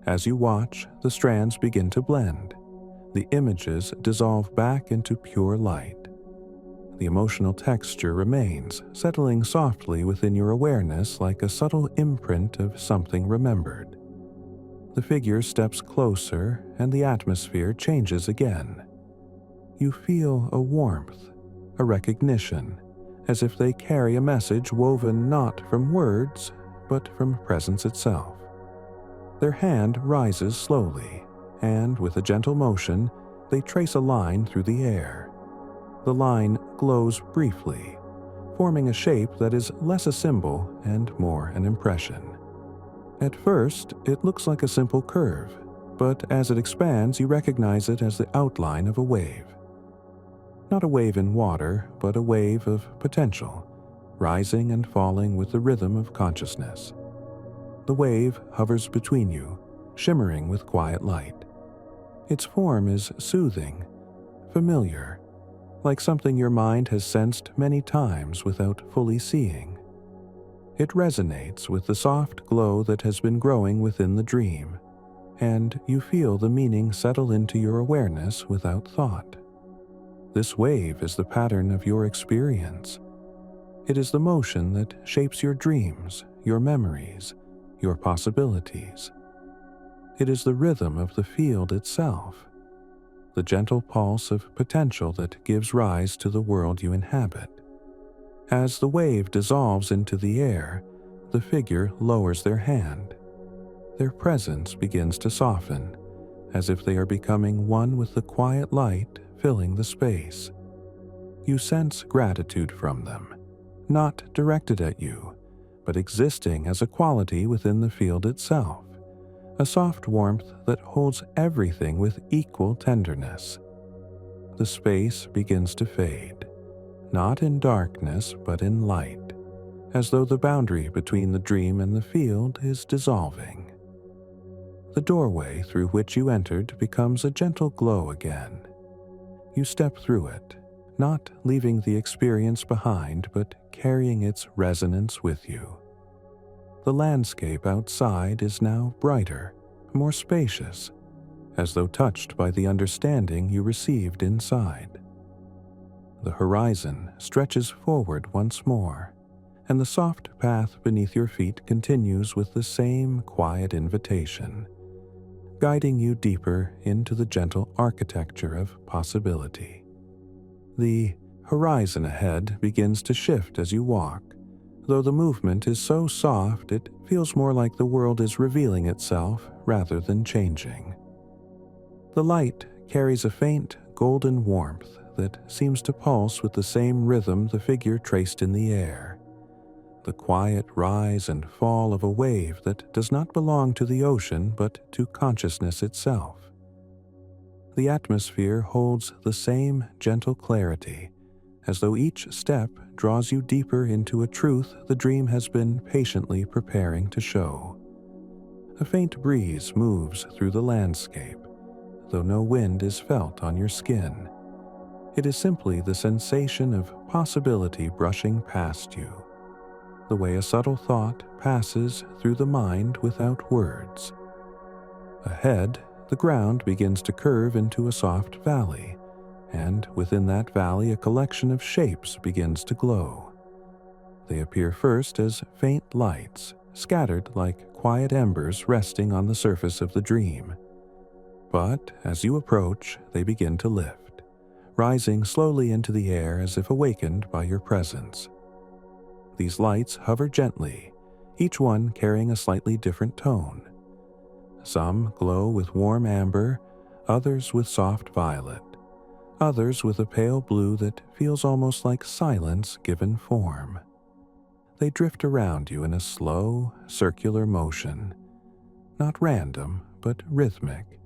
As you watch, the strands begin to blend. The images dissolve back into pure light. The emotional texture remains, settling softly within your awareness like a subtle imprint of something remembered. The figure steps closer, and the atmosphere changes again. You feel a warmth, a recognition, as if they carry a message woven not from words, but from presence itself. Their hand rises slowly, and with a gentle motion, they trace a line through the air. The line glows briefly, forming a shape that is less a symbol and more an impression. At first, it looks like a simple curve, but as it expands, you recognize it as the outline of a wave. Not a wave in water, but a wave of potential, rising and falling with the rhythm of consciousness. The wave hovers between you, shimmering with quiet light. Its form is soothing, familiar, like something your mind has sensed many times without fully seeing. It resonates with the soft glow that has been growing within the dream, and you feel the meaning settle into your awareness without thought. This wave is the pattern of your experience. It is the motion that shapes your dreams, your memories, your possibilities. It is the rhythm of the field itself, the gentle pulse of potential that gives rise to the world you inhabit. As the wave dissolves into the air, the figure lowers their hand. Their presence begins to soften, as if they are becoming one with the quiet light filling the space. You sense gratitude from them, not directed at you, but existing as a quality within the field itself. A soft warmth that holds everything with equal tenderness. The space begins to fade, not in darkness but in light, as though the boundary between the dream and the field is dissolving. The doorway through which you entered becomes a gentle glow again. You step through it, not leaving the experience behind but carrying its resonance with you. The landscape outside is now brighter, more spacious, as though touched by the understanding you received inside. The horizon stretches forward once more, and the soft path beneath your feet continues with the same quiet invitation, guiding you deeper into the gentle architecture of possibility. The horizon ahead begins to shift as you walk, though the movement is so soft it feels more like the world is revealing itself rather than changing. The light carries a faint golden warmth that seems to pulse with the same rhythm the figure traced in the air, the quiet rise and fall of a wave that does not belong to the ocean but to consciousness itself. The atmosphere holds the same gentle clarity, as though each step draws you deeper into a truth the dream has been patiently preparing to show. A faint breeze moves through the landscape, though no wind is felt on your skin. It is simply the sensation of possibility brushing past you, the way a subtle thought passes through the mind without words. Ahead, the ground begins to curve into a soft valley, and within that valley a collection of shapes begins to glow. They appear first as faint lights, scattered like quiet embers resting on the surface of the dream. But as you approach, they begin to lift, rising slowly into the air as if awakened by your presence. These lights hover gently, each one carrying a slightly different tone. Some glow with warm amber, others with soft violet, others with a pale blue that feels almost like silence given form. They drift around you in a slow, circular motion, not random, but rhythmic,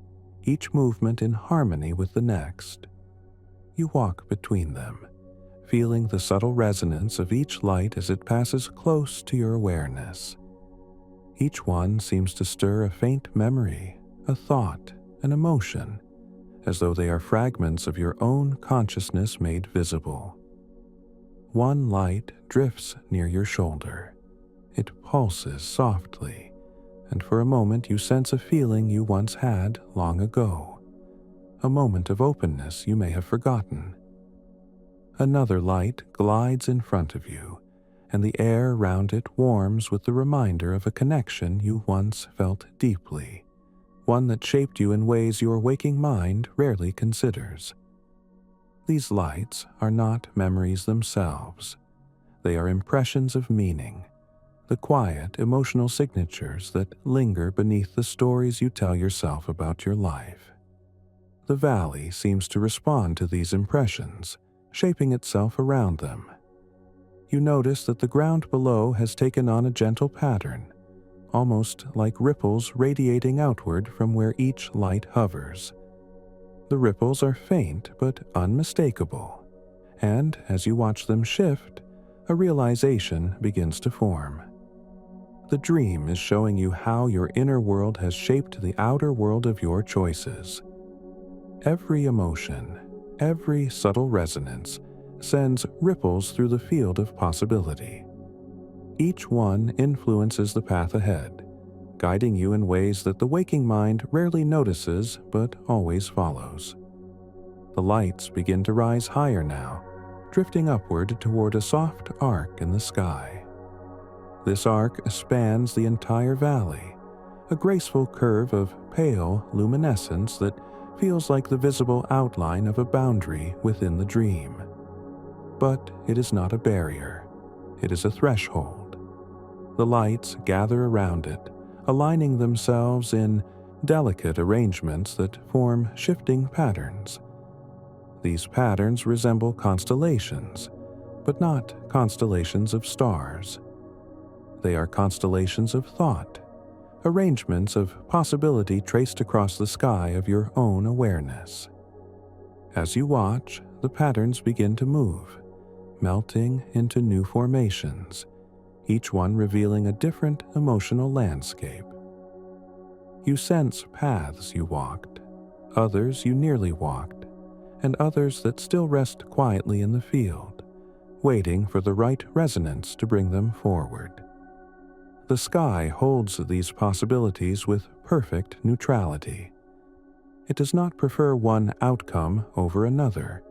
each movement in harmony with the next. You walk between them, feeling the subtle resonance of each light as it passes close to your awareness. Each one seems to stir a faint memory, a thought, an emotion, as though they are fragments of your own consciousness made visible. One light drifts near your shoulder. It pulses softly, and for a moment you sense a feeling you once had long ago, a moment of openness you may have forgotten. Another light glides in front of you, and the air around it warms with the reminder of a connection you once felt deeply, one that shaped you in ways your waking mind rarely considers. These lights are not memories themselves. They are impressions of meaning, the quiet, emotional signatures that linger beneath the stories you tell yourself about your life. The valley seems to respond to these impressions, shaping itself around them. You notice that the ground below has taken on a gentle pattern, almost like ripples radiating outward from where each light hovers. The ripples are faint but unmistakable, and as you watch them shift, a realization begins to form. The dream is showing you how your inner world has shaped the outer world of your choices. Every emotion, every subtle resonance, sends ripples through the field of possibility. Each one influences the path ahead, guiding you in ways that the waking mind rarely notices but always follows. The lights begin to rise higher now, drifting upward toward a soft arc in the sky. This arc spans the entire valley, a graceful curve of pale luminescence that feels like the visible outline of a boundary within the dream. But it is not a barrier. It is a threshold. The lights gather around it, aligning themselves in delicate arrangements that form shifting patterns. These patterns resemble constellations, but not constellations of stars. They are constellations of thought, arrangements of possibility traced across the sky of your own awareness. As you watch, the patterns begin to move, melting into new formations, each one revealing a different emotional landscape. You sense paths you walked, others you nearly walked, and others that still rest quietly in the field, waiting for the right resonance to bring them forward. The sky holds these possibilities with perfect neutrality. It does not prefer one outcome over another.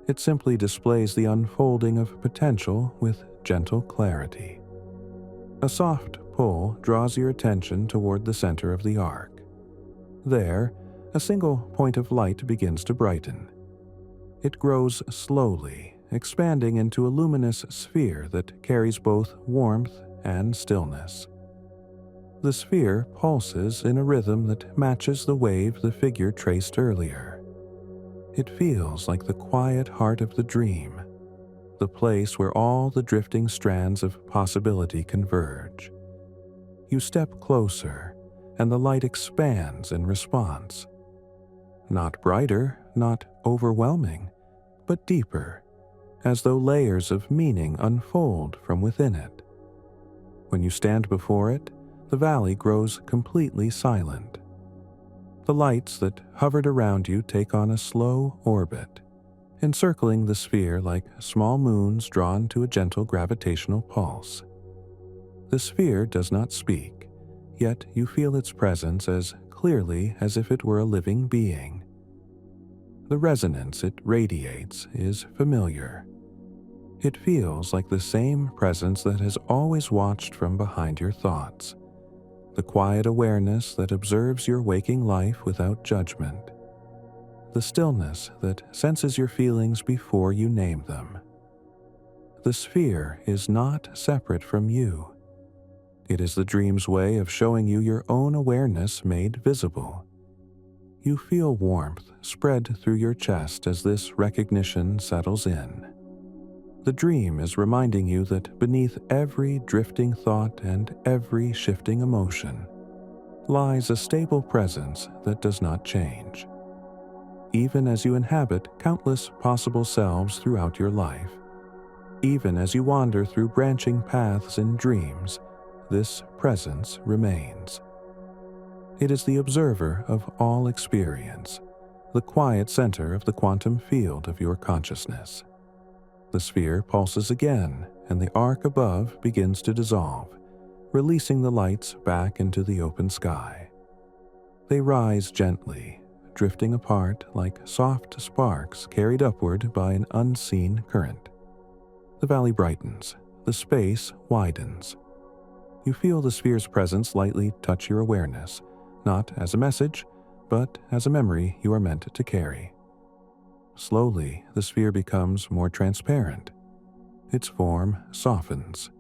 It simply displays the unfolding of potential with gentle clarity. A soft pull draws your attention toward the center of the arc. There, a single point of light begins to brighten. It grows slowly, expanding into a luminous sphere that carries both warmth and stillness. The sphere pulses in a rhythm that matches the wave the figure traced earlier. It feels like the quiet heart of the dream, the place where all the drifting strands of possibility converge. You step closer, and the light expands in response. Not brighter, not overwhelming, but deeper, as though layers of meaning unfold from within it. When you stand before it, the valley grows completely silent. The lights that hovered around you take on a slow orbit, encircling the sphere like small moons drawn to a gentle gravitational pulse. The sphere does not speak, yet you feel its presence as clearly as if it were a living being. The resonance it radiates is familiar. It feels like the same presence that has always watched from behind your thoughts, the quiet awareness that observes your waking life without judgment, the stillness that senses your feelings before you name them. The sphere is not separate from you. It is the dream's way of showing you your own awareness made visible. You feel warmth spread through your chest as this recognition settles in. The dream is reminding you that beneath every drifting thought and every shifting emotion lies a stable presence that does not change. Even as you inhabit countless possible selves throughout your life, even as you wander through branching paths in dreams, this presence remains. It is the observer of all experience, the quiet center of the quantum field of your consciousness. The sphere pulses again, and the arc above begins to dissolve, releasing the lights back into the open sky. They rise gently, drifting apart like soft sparks carried upward by an unseen current. The valley brightens, the space widens. You feel the sphere's presence lightly touch your awareness, not as a message, but as a memory you are meant to carry. Slowly, the sphere becomes more transparent. Its form softens.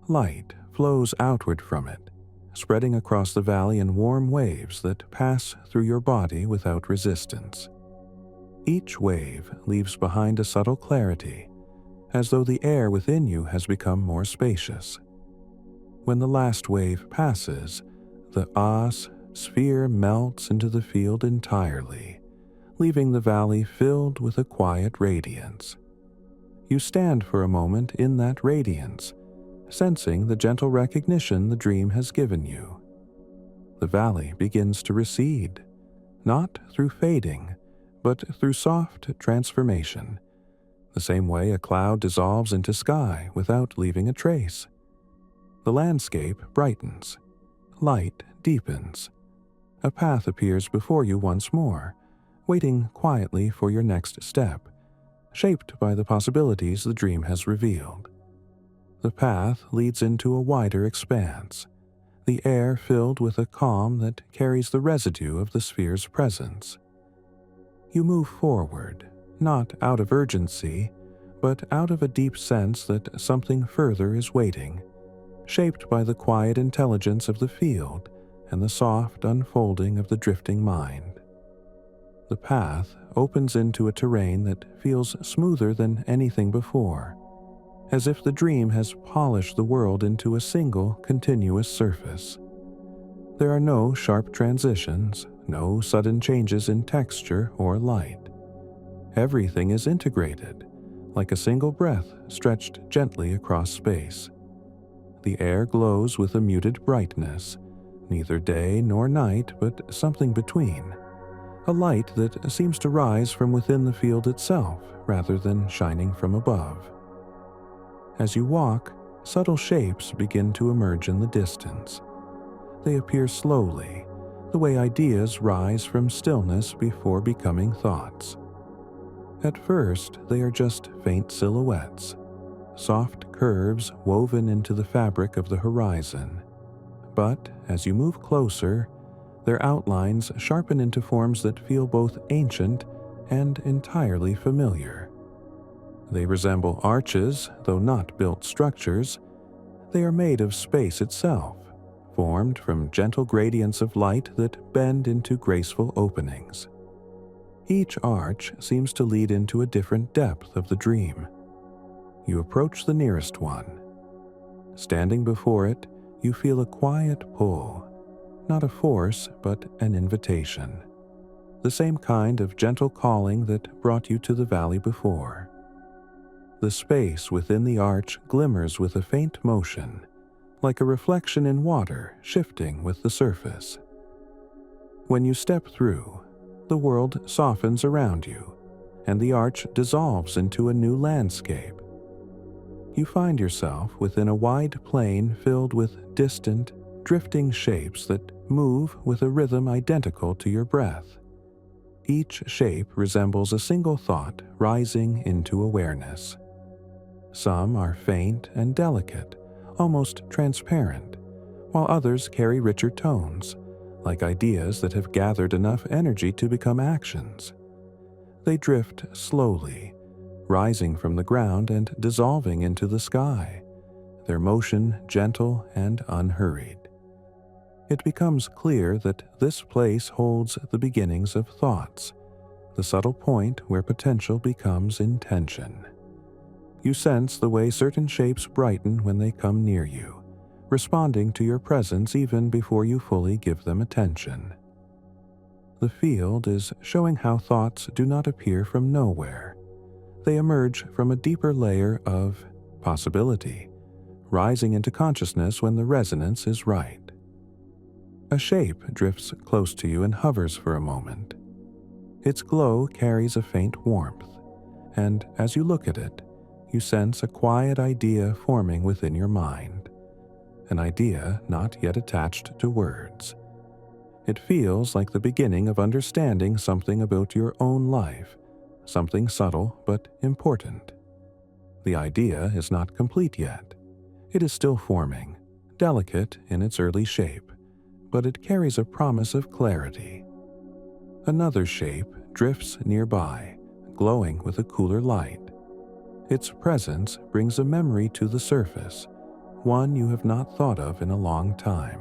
Light flows outward from it, spreading across the valley in warm waves that pass through your body without resistance. Each wave leaves behind a subtle clarity, as though the air within you has become more spacious. When the last wave passes, the sphere melts into the field entirely, leaving the valley filled with a quiet radiance. You stand for a moment in that radiance, sensing the gentle recognition the dream has given you. The valley begins to recede, not through fading, but through soft transformation, the same way a cloud dissolves into sky without leaving a trace. The landscape brightens, light deepens. A path appears before you once more, waiting quietly for your next step, shaped by the possibilities the dream has revealed. The path leads into a wider expanse, the air filled with a calm that carries the residue of the sphere's presence. You move forward, not out of urgency, but out of a deep sense that something further is waiting, shaped by the quiet intelligence of the field and the soft unfolding of the drifting mind. The path opens into a terrain that feels smoother than anything before, as if the dream has polished the world into a single continuous surface. There are no sharp transitions, no sudden changes in texture or light. Everything is integrated, like a single breath stretched gently across space. The air glows with a muted brightness, neither day nor night, but something between. A light that seems to rise from within the field itself rather than shining from above. As you walk, subtle shapes begin to emerge in the distance. They appear slowly, the way ideas rise from stillness before becoming thoughts. At first, they are just faint silhouettes, soft curves woven into the fabric of the horizon. But as you move closer, their outlines sharpen into forms that feel both ancient and entirely familiar. They resemble arches, though not built structures. They are made of space itself, formed from gentle gradients of light that bend into graceful openings. Each arch seems to lead into a different depth of the dream. You approach the nearest one. Standing before it, you feel a quiet pull, not a force, but an invitation. The same kind of gentle calling that brought you to the valley before. The space within the arch glimmers with a faint motion, like a reflection in water shifting with the surface. When you step through, the world softens around you, and the arch dissolves into a new landscape. You find yourself within a wide plain filled with distant, drifting shapes that move with a rhythm identical to your breath. Each shape resembles a single thought rising into awareness. Some are faint and delicate, almost transparent, while others carry richer tones, like ideas that have gathered enough energy to become actions. They drift slowly, rising from the ground and dissolving into the sky, their motion gentle and unhurried. It becomes clear that this place holds the beginnings of thoughts, the subtle point where potential becomes intention. You sense the way certain shapes brighten when they come near you, responding to your presence even before you fully give them attention. The field is showing how thoughts do not appear from nowhere. They emerge from a deeper layer of possibility, rising into consciousness when the resonance is right. A shape drifts close to you and hovers for a moment. Its glow carries a faint warmth, and as you look at it, you sense a quiet idea forming within your mind, an idea not yet attached to words. It feels like the beginning of understanding something about your own life, something subtle but important. The idea is not complete yet. It is still forming, delicate in its early shape, but it carries a promise of clarity. Another shape drifts nearby, glowing with a cooler light. Its presence brings a memory to the surface, one you have not thought of in a long time.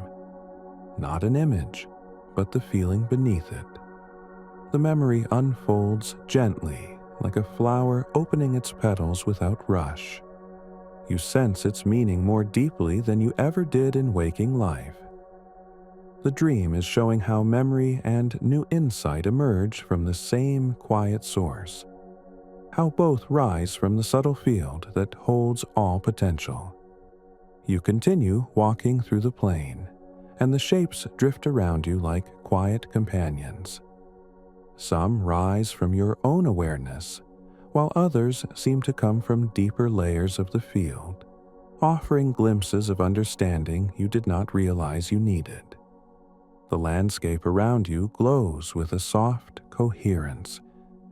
Not an image, but the feeling beneath it. The memory unfolds gently, like a flower opening its petals without rush. You sense its meaning more deeply than you ever did in waking life. The dream is showing how memory and new insight emerge from the same quiet source, how both rise from the subtle field that holds all potential. You continue walking through the plain, and the shapes drift around you like quiet companions. Some rise from your own awareness, while others seem to come from deeper layers of the field, offering glimpses of understanding you did not realize you needed. The landscape around you glows with a soft coherence,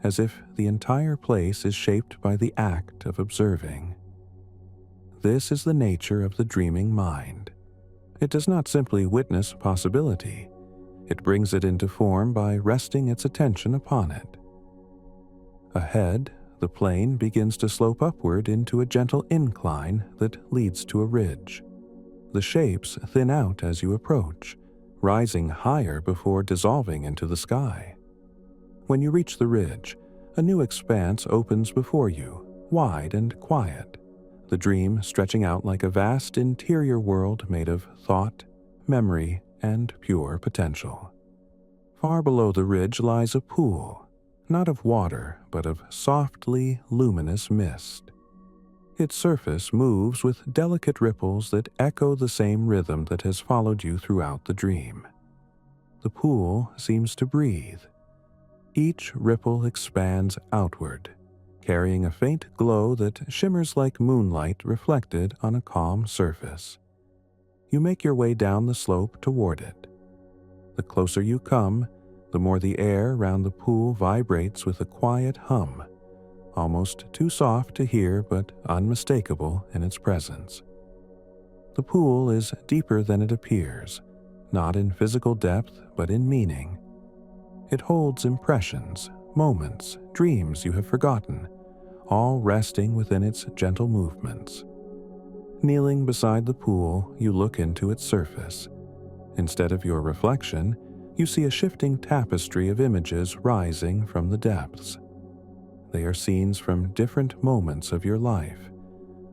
as if the entire place is shaped by the act of observing. This is the nature of the dreaming mind. It does not simply witness possibility. It brings it into form by resting its attention upon it. Ahead, the plain begins to slope upward into a gentle incline that leads to a ridge. The shapes thin out as you approach, rising higher before dissolving into the sky. When you reach the ridge, a new expanse opens before you, wide and quiet, the dream stretching out like a vast interior world made of thought, memory, and pure potential. Far below the ridge lies a pool, not of water, but of softly luminous mist. Its surface moves with delicate ripples that echo the same rhythm that has followed you throughout the dream. The pool seems to breathe. Each ripple expands outward, carrying a faint glow that shimmers like moonlight reflected on a calm surface. You make your way down the slope toward it. The closer you come, the more the air around the pool vibrates with a quiet hum, almost too soft to hear but unmistakable in its presence. The pool is deeper than it appears, not in physical depth but in meaning. It holds impressions, moments, dreams you have forgotten, all resting within its gentle movements. Kneeling beside the pool, you look into its surface. Instead of your reflection, you see a shifting tapestry of images rising from the depths. They are scenes from different moments of your life,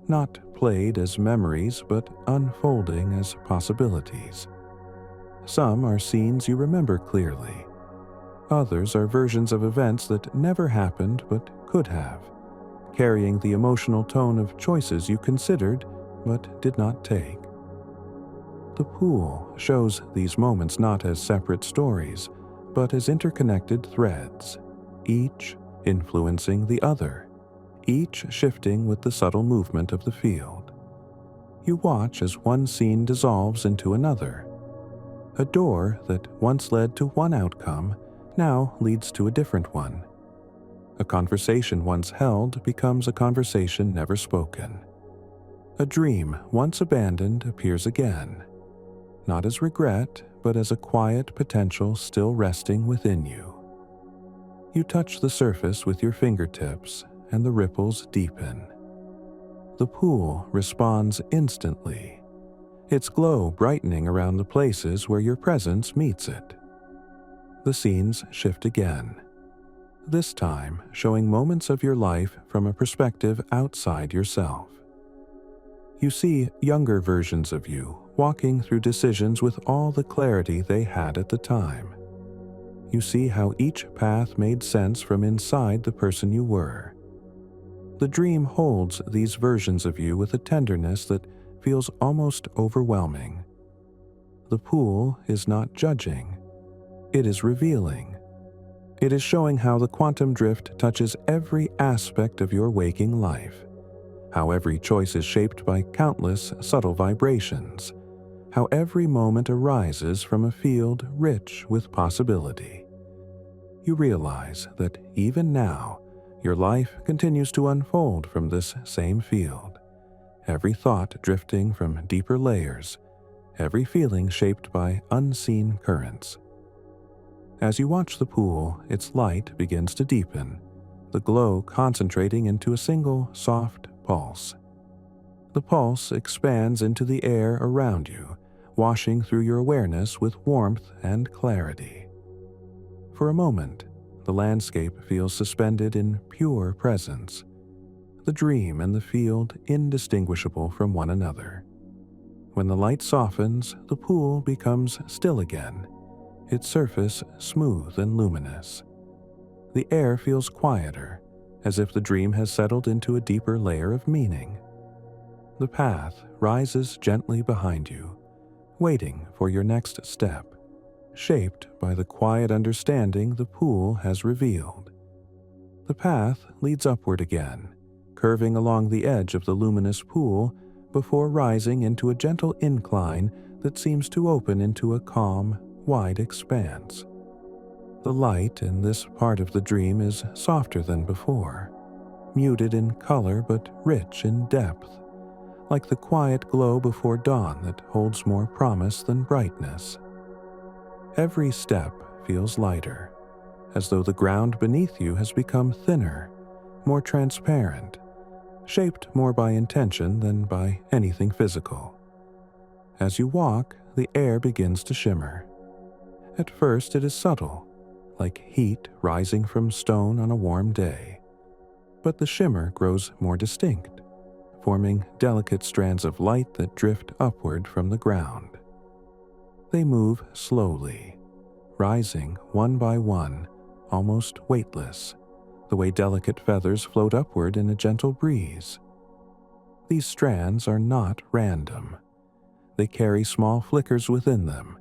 not played as memories but unfolding as possibilities. Some are scenes you remember clearly. Others are versions of events that never happened but could have, carrying the emotional tone of choices you considered but did not take. The pool shows these moments not as separate stories, but as interconnected threads, each influencing the other, each shifting with the subtle movement of the field. You watch as one scene dissolves into another. A door that once led to one outcome now leads to a different one. A conversation once held becomes a conversation never spoken. A dream once abandoned appears again, not as regret, but as a quiet potential still resting within you. You touch the surface with your fingertips, and the ripples deepen. The pool responds instantly, its glow brightening around the places where your presence meets it. The scenes shift again, this time showing moments of your life from a perspective outside yourself. You see younger versions of you walking through decisions with all the clarity they had at the time. You see how each path made sense from inside the person you were. The dream holds these versions of you with a tenderness that feels almost overwhelming. The pool is not judging. It is revealing. It is showing how the quantum drift touches every aspect of your waking life, how every choice is shaped by countless subtle vibrations, how every moment arises from a field rich with possibility. You realize that even now, your life continues to unfold from this same field, every thought drifting from deeper layers, every feeling shaped by unseen currents. As you watch the pool, its light begins to deepen, the glow concentrating into a single soft pulse. The pulse expands into the air around you, washing through your awareness with warmth and clarity. For a moment, the landscape feels suspended in pure presence, the dream and the field indistinguishable from one another. When the light softens, the pool becomes still again, its surface smooth and luminous. The air feels quieter, as if the dream has settled into a deeper layer of meaning. The path rises gently behind you, waiting for your next step, shaped by the quiet understanding the pool has revealed. The path leads upward again, curving along the edge of the luminous pool before rising into a gentle incline that seems to open into a calm, wide expanse. The light in this part of the dream is softer than before, muted in color but rich in depth, like the quiet glow before dawn that holds more promise than brightness. Every step feels lighter, as though the ground beneath you has become thinner, more transparent, shaped more by intention than by anything physical. As you walk, the air begins to shimmer. At first it is subtle, like heat rising from stone on a warm day. But the shimmer grows more distinct, forming delicate strands of light that drift upward from the ground. They move slowly, rising one by one, almost weightless, the way delicate feathers float upward in a gentle breeze. These strands are not random. They carry small flickers within them,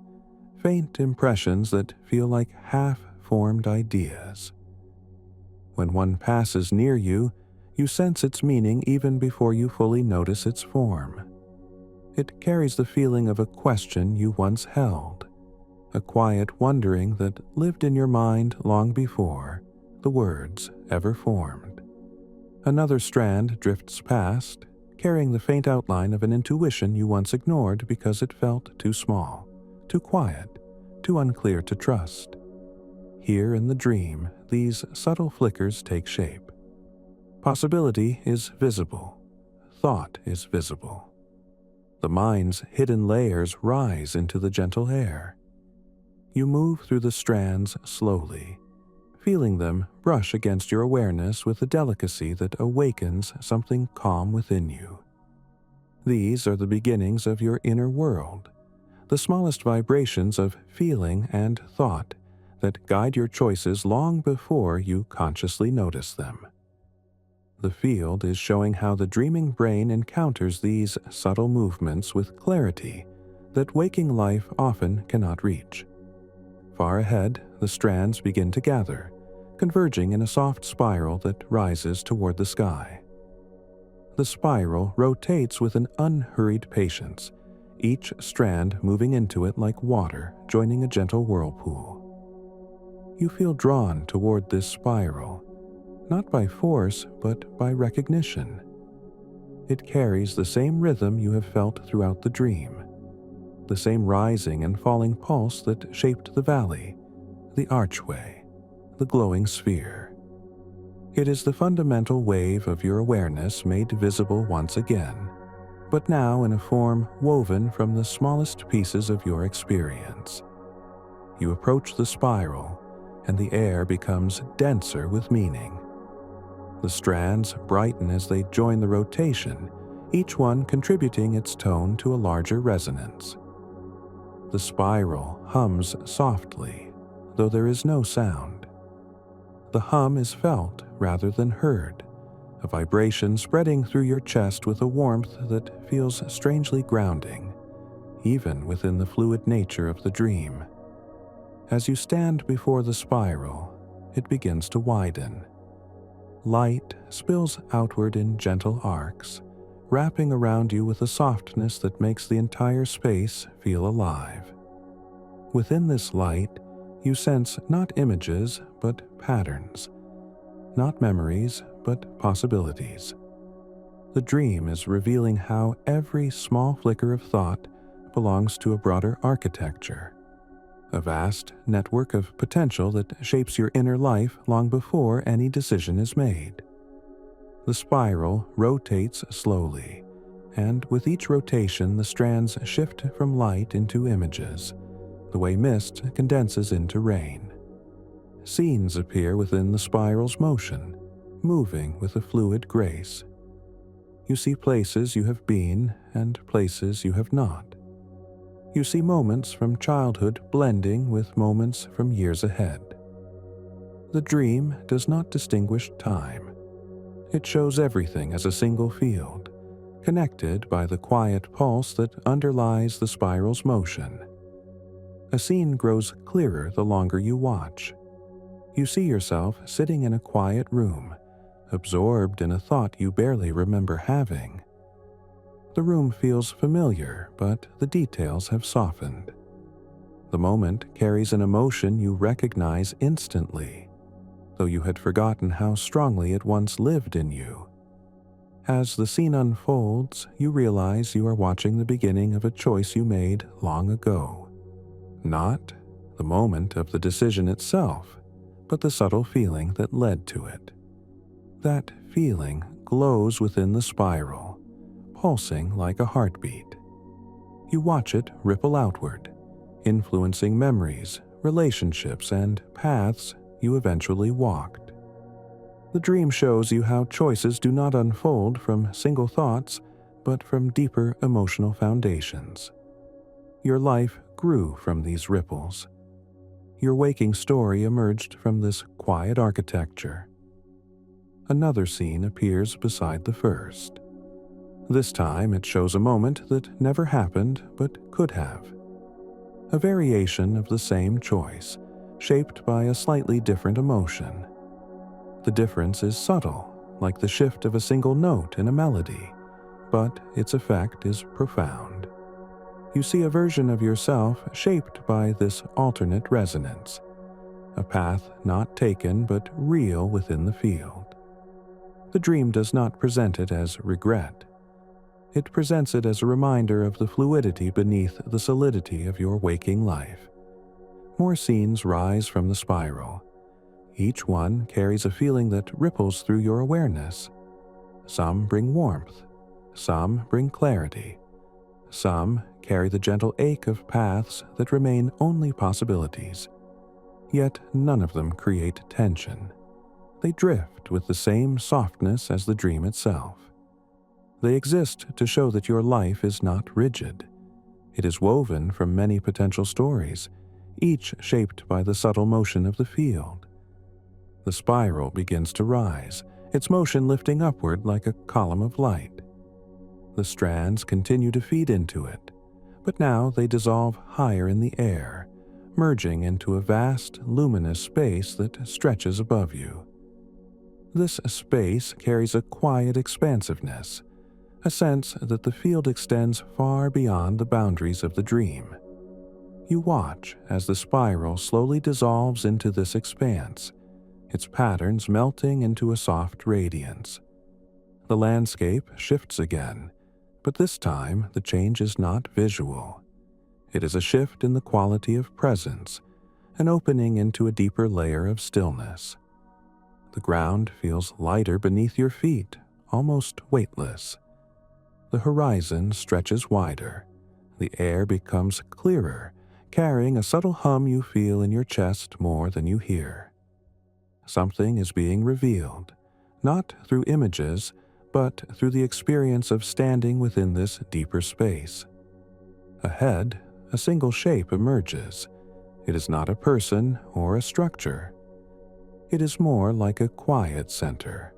faint impressions that feel like half-formed ideas. When one passes near you, you sense its meaning even before you fully notice its form. It carries the feeling of a question you once held, a quiet wondering that lived in your mind long before the words ever formed. Another strand drifts past, carrying the faint outline of an intuition you once ignored because it felt too small, too quiet, too unclear to trust. Here in the dream, these subtle flickers take shape. Possibility is visible. Thought is visible. The mind's hidden layers rise into the gentle air. You move through the strands slowly, feeling them brush against your awareness with a delicacy that awakens something calm within you. These are the beginnings of your inner world, the smallest vibrations of feeling and thought that guide your choices long before you consciously notice them. The field is showing how the dreaming brain encounters these subtle movements with clarity that waking life often cannot reach. Far ahead, the strands begin to gather, converging in a soft spiral that rises toward the sky. The spiral rotates with an unhurried patience, each strand moving into it like water joining a gentle whirlpool. You feel drawn toward this spiral, not by force, but by recognition. It carries the same rhythm you have felt throughout the dream, the same rising and falling pulse that shaped the valley, the archway, the glowing sphere. It is the fundamental wave of your awareness made visible once again, but now in a form woven from the smallest pieces of your experience. You approach the spiral, and the air becomes denser with meaning. The strands brighten as they join the rotation, each one contributing its tone to a larger resonance. The spiral hums softly, though there is no sound. The hum is felt rather than heard, a vibration spreading through your chest with a warmth that feels strangely grounding, even within the fluid nature of the dream. As you stand before the spiral, it begins to widen. Light spills outward in gentle arcs, wrapping around you with a softness that makes the entire space feel alive. Within this light, you sense not images, but patterns, not memories, but possibilities. The dream is revealing how every small flicker of thought belongs to a broader architecture, a vast network of potential that shapes your inner life long before any decision is made. The spiral rotates slowly, and with each rotation the strands shift from light into images, the way mist condenses into rain. Scenes appear within the spiral's motion, moving with a fluid grace. You see places you have been and places you have not. You see moments from childhood blending with moments from years ahead. The dream does not distinguish time. It shows everything as a single field, connected by the quiet pulse that underlies the spiral's motion. A scene grows clearer the longer you watch. You see yourself sitting in a quiet room, absorbed in a thought you barely remember having. The room feels familiar, but the details have softened. The moment carries an emotion you recognize instantly, though you had forgotten how strongly it once lived in you. As the scene unfolds, you realize you are watching the beginning of a choice you made long ago. Not the moment of the decision itself, but the subtle feeling that led to it. That feeling glows within the spiral, pulsing like a heartbeat. You watch it ripple outward, influencing memories, relationships, and paths you eventually walked. The dream shows you how choices do not unfold from single thoughts, but from deeper emotional foundations. Your life grew from these ripples. your waking story emerged from this quiet architecture. Another scene appears beside the first. This time it shows a moment that never happened but could have. A variation of the same choice, shaped by a slightly different emotion. The difference is subtle, like the shift of a single note in a melody, but its effect is profound. You see a version of yourself shaped by this alternate resonance, a path not taken but real within the field. The dream does not present it as regret. It presents it as a reminder of the fluidity beneath the solidity of your waking life. More scenes rise from the spiral. Each one carries a feeling that ripples through your awareness. Some bring warmth. Some bring clarity. Some carry the gentle ache of paths that remain only possibilities. Yet none of them create tension. They drift with the same softness as the dream itself. They exist to show that your life is not rigid. It is woven from many potential stories, each shaped by the subtle motion of the field. The spiral begins to rise, its motion lifting upward like a column of light. The strands continue to feed into it, but now they dissolve higher in the air, merging into a vast, luminous space that stretches above you. This space carries a quiet expansiveness, a sense that the field extends far beyond the boundaries of the dream. You watch as the spiral slowly dissolves into this expanse, its patterns melting into a soft radiance. The landscape shifts again, but this time the change is not visual. It is a shift in the quality of presence, an opening into a deeper layer of stillness. The ground feels lighter beneath your feet, almost weightless. The horizon stretches wider. The air becomes clearer, carrying a subtle hum you feel in your chest more than you hear. Something is being revealed, not through images, but through the experience of standing within this deeper space. Ahead, a single shape emerges. It is not a person or a structure. It is more like a quiet center,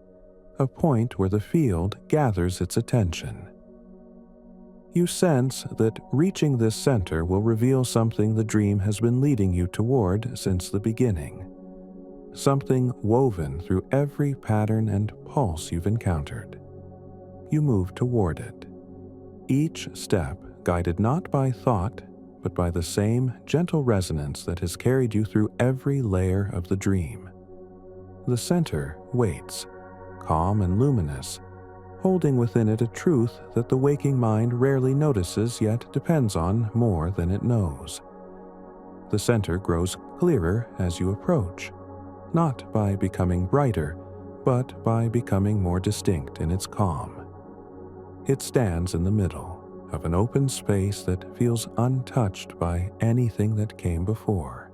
a point where the field gathers its attention. You sense that reaching this center will reveal something the dream has been leading you toward since the beginning. Something woven through every pattern and pulse you've encountered. You move toward it, each step guided not by thought, but by the same gentle resonance that has carried you through every layer of the dream. The center waits, calm and luminous, holding within it a truth that the waking mind rarely notices yet depends on more than it knows. The center grows clearer as you approach, not by becoming brighter, but by becoming more distinct in its calm. It stands in the middle of an open space that feels untouched by anything that came before,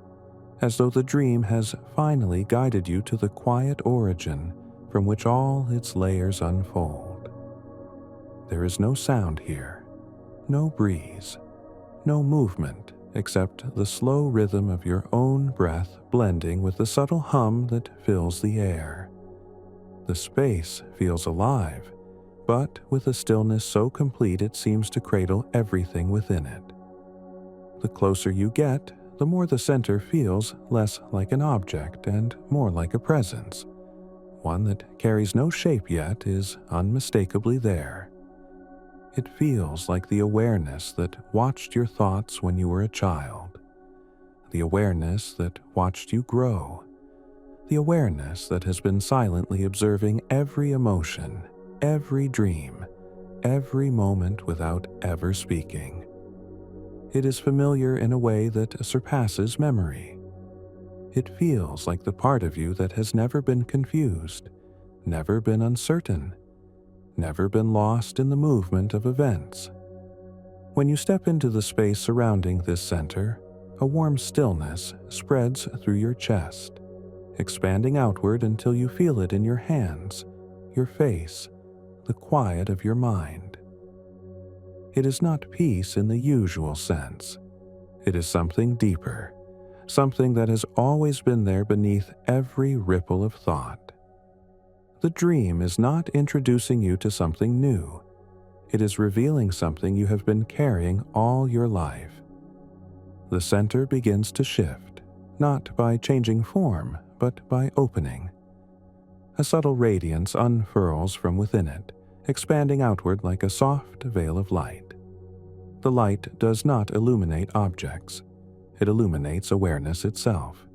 as though the dream has finally guided you to the quiet origin from which all its layers unfold. There is no sound here, no breeze, no movement except the slow rhythm of your own breath blending with the subtle hum that fills the air. The space feels alive, but with a stillness so complete it seems to cradle everything within it. The closer you get, the more the center feels less like an object and more like a presence. One that carries no shape yet is unmistakably there. It feels like the awareness that watched your thoughts when you were a child. The awareness that watched you grow. The awareness that has been silently observing every emotion, every dream, every moment without ever speaking. It is familiar in a way that surpasses memory. It feels like the part of you that has never been confused, never been uncertain, never been lost in the movement of events. When you step into the space surrounding this center, a warm stillness spreads through your chest, expanding outward until you feel it in your hands, your face, the quiet of your mind. It is not peace in the usual sense. It is something deeper, something that has always been there beneath every ripple of thought. The dream is not introducing you to something new. It is revealing something you have been carrying all your life. The center begins to shift, not by changing form, but by opening. A subtle radiance unfurls from within it, expanding outward like a soft veil of light. The light does not illuminate objects. It illuminates awareness itself.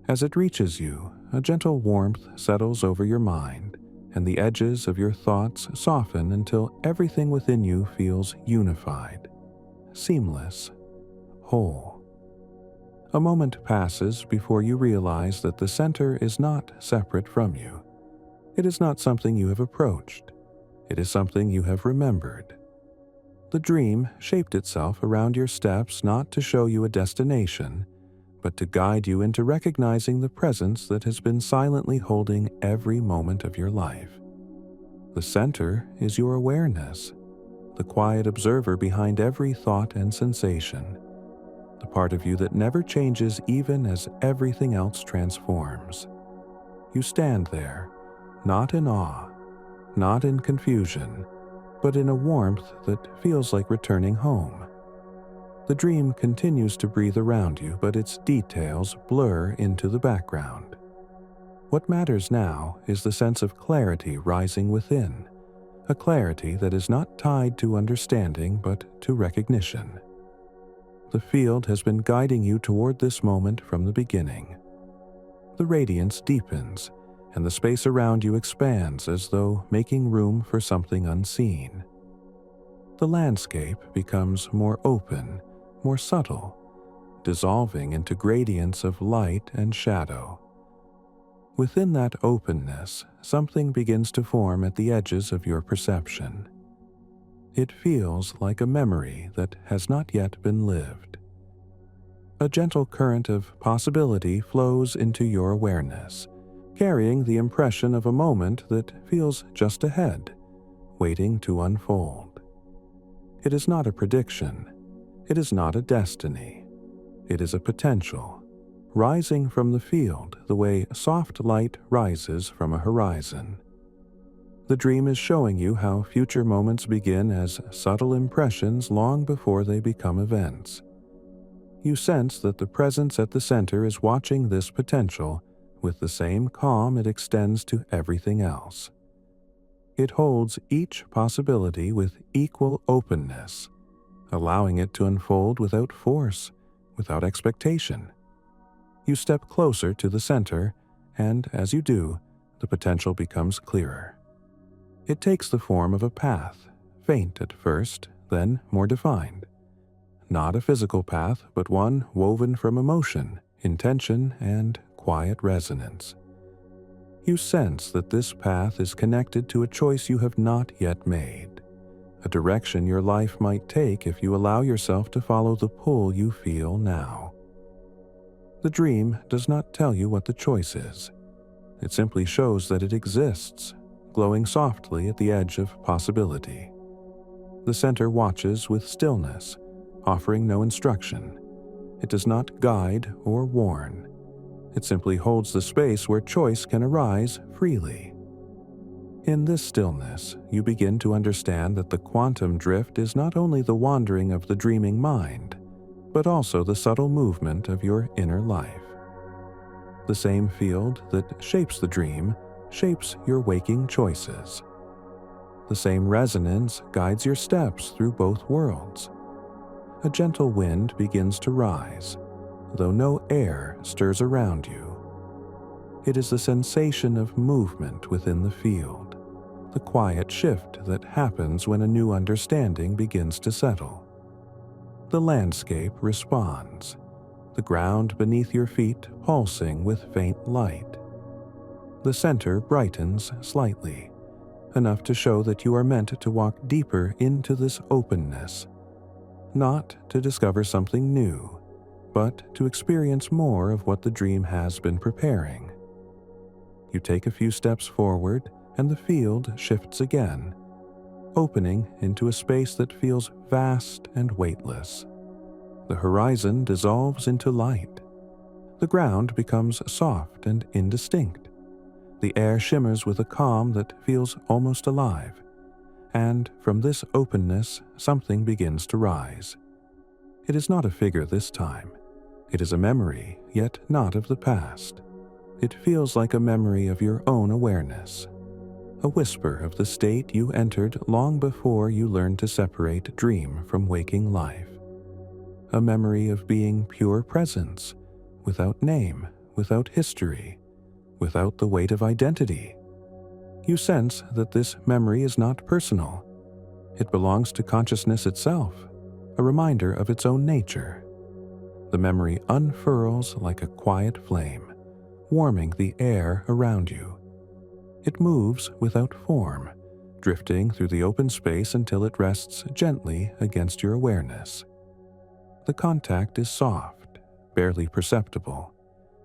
As it reaches you, a gentle warmth settles over your mind, and the edges of your thoughts soften until everything within you feels unified, seamless, whole. A moment passes before you realize that the center is not separate from you. It is not something you have approached. It is something you have remembered. The dream shaped itself around your steps not to show you a destination, but to guide you into recognizing the presence that has been silently holding every moment of your life. The center is your awareness, the quiet observer behind every thought and sensation, the part of you that never changes even as everything else transforms. You stand there, not in awe, not in confusion, but in a warmth that feels like returning home. The dream continues to breathe around you, but its details blur into the background. What matters now is the sense of clarity rising within, a clarity that is not tied to understanding but to recognition. The field has been guiding you toward this moment from the beginning. The radiance deepens, and the space around you expands as though making room for something unseen. The landscape becomes more open, more subtle, dissolving into gradients of light and shadow. Within that openness, something begins to form at the edges of your perception. It feels like a memory that has not yet been lived. A gentle current of possibility flows into your awareness, carrying the impression of a moment that feels just ahead, waiting to unfold. It is not a prediction. It is not a destiny. It is a potential, rising from the field the way soft light rises from a horizon. The dream is showing you how future moments begin as subtle impressions long before they become events. You sense that the presence at the center is watching this potential with the same calm it extends to everything else. It holds each possibility with equal openness, allowing it to unfold without force, without expectation. You step closer to the center, and as you do, the potential becomes clearer. It takes the form of a path, faint at first, then more defined. Not a physical path, but one woven from emotion, intention, and quiet resonance. You sense that this path is connected to a choice you have not yet made, a direction your life might take if you allow yourself to follow the pull you feel now. The dream does not tell you what the choice is. It simply shows that it exists, glowing softly at the edge of possibility. The center watches with stillness, offering no instruction. It does not guide or warn. It simply holds the space where choice can arise freely. In this stillness, you begin to understand that the quantum drift is not only the wandering of the dreaming mind, but also the subtle movement of your inner life. The same field that shapes the dream shapes your waking choices. The same resonance guides your steps through both worlds. A gentle wind begins to rise, though no air stirs around you. It is the sensation of movement within the field, the quiet shift that happens when a new understanding begins to settle. The landscape responds, the ground beneath your feet pulsing with faint light. The center brightens slightly, enough to show that you are meant to walk deeper into this openness, not to discover something new, but to experience more of what the dream has been preparing. You take a few steps forward, and the field shifts again, opening into a space that feels vast and weightless. The horizon dissolves into light, The ground becomes soft and indistinct. The air shimmers with a calm that feels almost alive, and from this openness something begins to rise. It is not a figure this time. It is a memory, yet not of the past. It feels like a memory of your own awareness, a whisper of the state you entered long before you learned to separate dream from waking life. A memory of being pure presence, without name, without history, without the weight of identity. You sense that this memory is not personal. It belongs to consciousness itself, a reminder of its own nature. The memory unfurls like a quiet flame, warming the air around you. It moves without form, drifting through the open space until it rests gently against your awareness. The contact is soft, barely perceptible,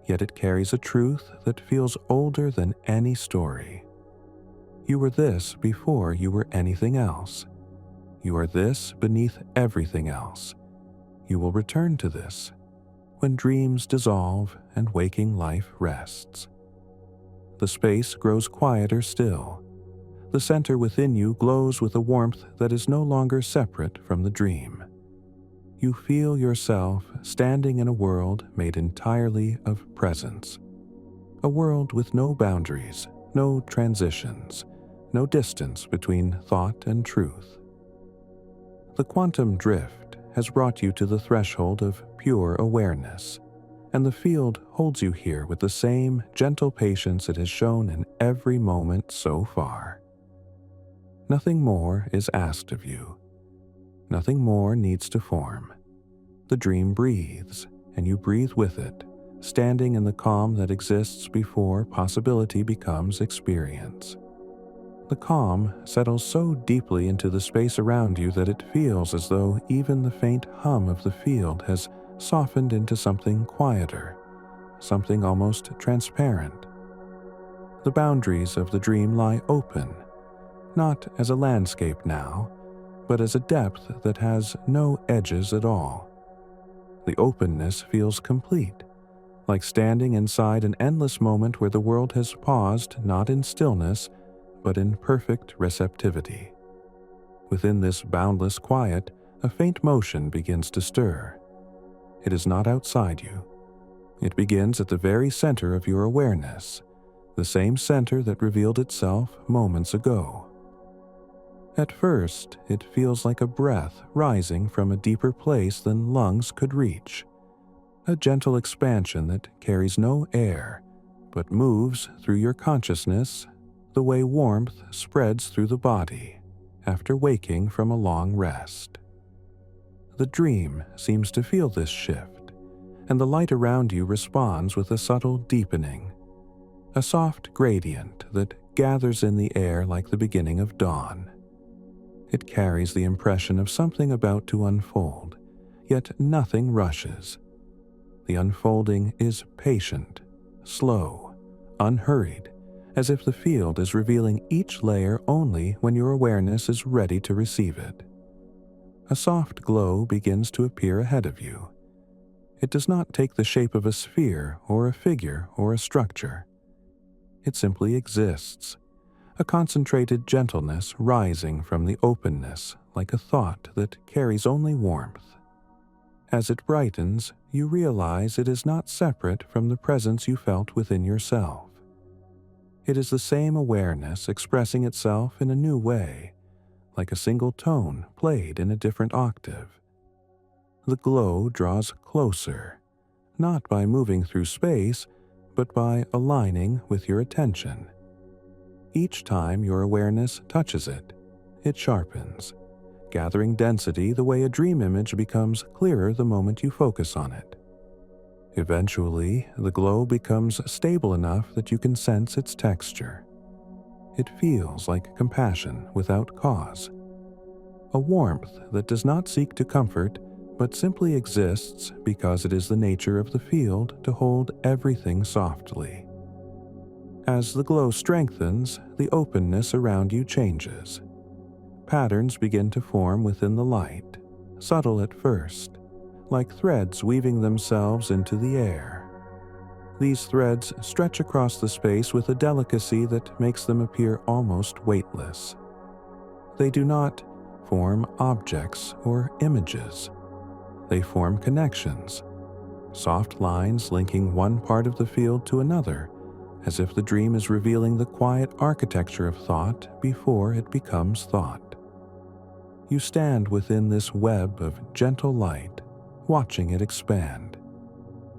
yet it carries a truth that feels older than any story. You were this before you were anything else. You are this beneath everything else. You will return to this when dreams dissolve and waking life rests. The space grows quieter still. The center within you glows with a warmth that is no longer separate from the dream. You feel yourself standing in a world made entirely of presence. A world with no boundaries, no transitions, no distance between thought and truth. The quantum drift has brought you to the threshold of pure awareness, and the field holds you here with the same gentle patience it has shown in every moment so far. Nothing more is asked of you. Nothing more needs to form. The dream breathes, and you breathe with it, standing in the calm that exists before possibility becomes experience. The calm settles so deeply into the space around you that it feels as though even the faint hum of the field has softened into something quieter, something almost transparent. The boundaries of the dream lie open, not as a landscape now, but as a depth that has no edges at all. The openness feels complete, like standing inside an endless moment where the world has paused not in stillness, but in perfect receptivity. Within this boundless quiet, a faint motion begins to stir. It is not outside you. It begins at the very center of your awareness, the same center that revealed itself moments ago. At first, it feels like a breath rising from a deeper place than lungs could reach, a gentle expansion that carries no air, but moves through your consciousness the way warmth spreads through the body after waking from a long rest. The dream seems to feel this shift, and the light around you responds with a subtle deepening, a soft gradient that gathers in the air like the beginning of dawn. It carries the impression of something about to unfold, yet nothing rushes. The unfolding is patient, slow, unhurried, as if the field is revealing each layer only when your awareness is ready to receive it. A soft glow begins to appear ahead of you. It does not take the shape of a sphere or a figure or a structure. It simply exists, a concentrated gentleness rising from the openness like a thought that carries only warmth. As it brightens, you realize it is not separate from the presence you felt within yourself. It is the same awareness expressing itself in a new way, like a single tone played in a different octave. The glow draws closer, not by moving through space, but by aligning with your attention. Each time your awareness touches it, it sharpens, gathering density the way a dream image becomes clearer the moment you focus on it. Eventually, the glow becomes stable enough that you can sense its texture. It feels like compassion without cause, a warmth that does not seek to comfort, but simply exists because it is the nature of the field to hold everything softly. As the glow strengthens, the openness around you changes. Patterns begin to form within the light, subtle at first, like threads weaving themselves into the air. These threads stretch across the space with a delicacy that makes them appear almost weightless. They do not form objects or images. They form connections, soft lines linking one part of the field to another, as if the dream is revealing the quiet architecture of thought before it becomes thought. You stand within this web of gentle light, watching it expand.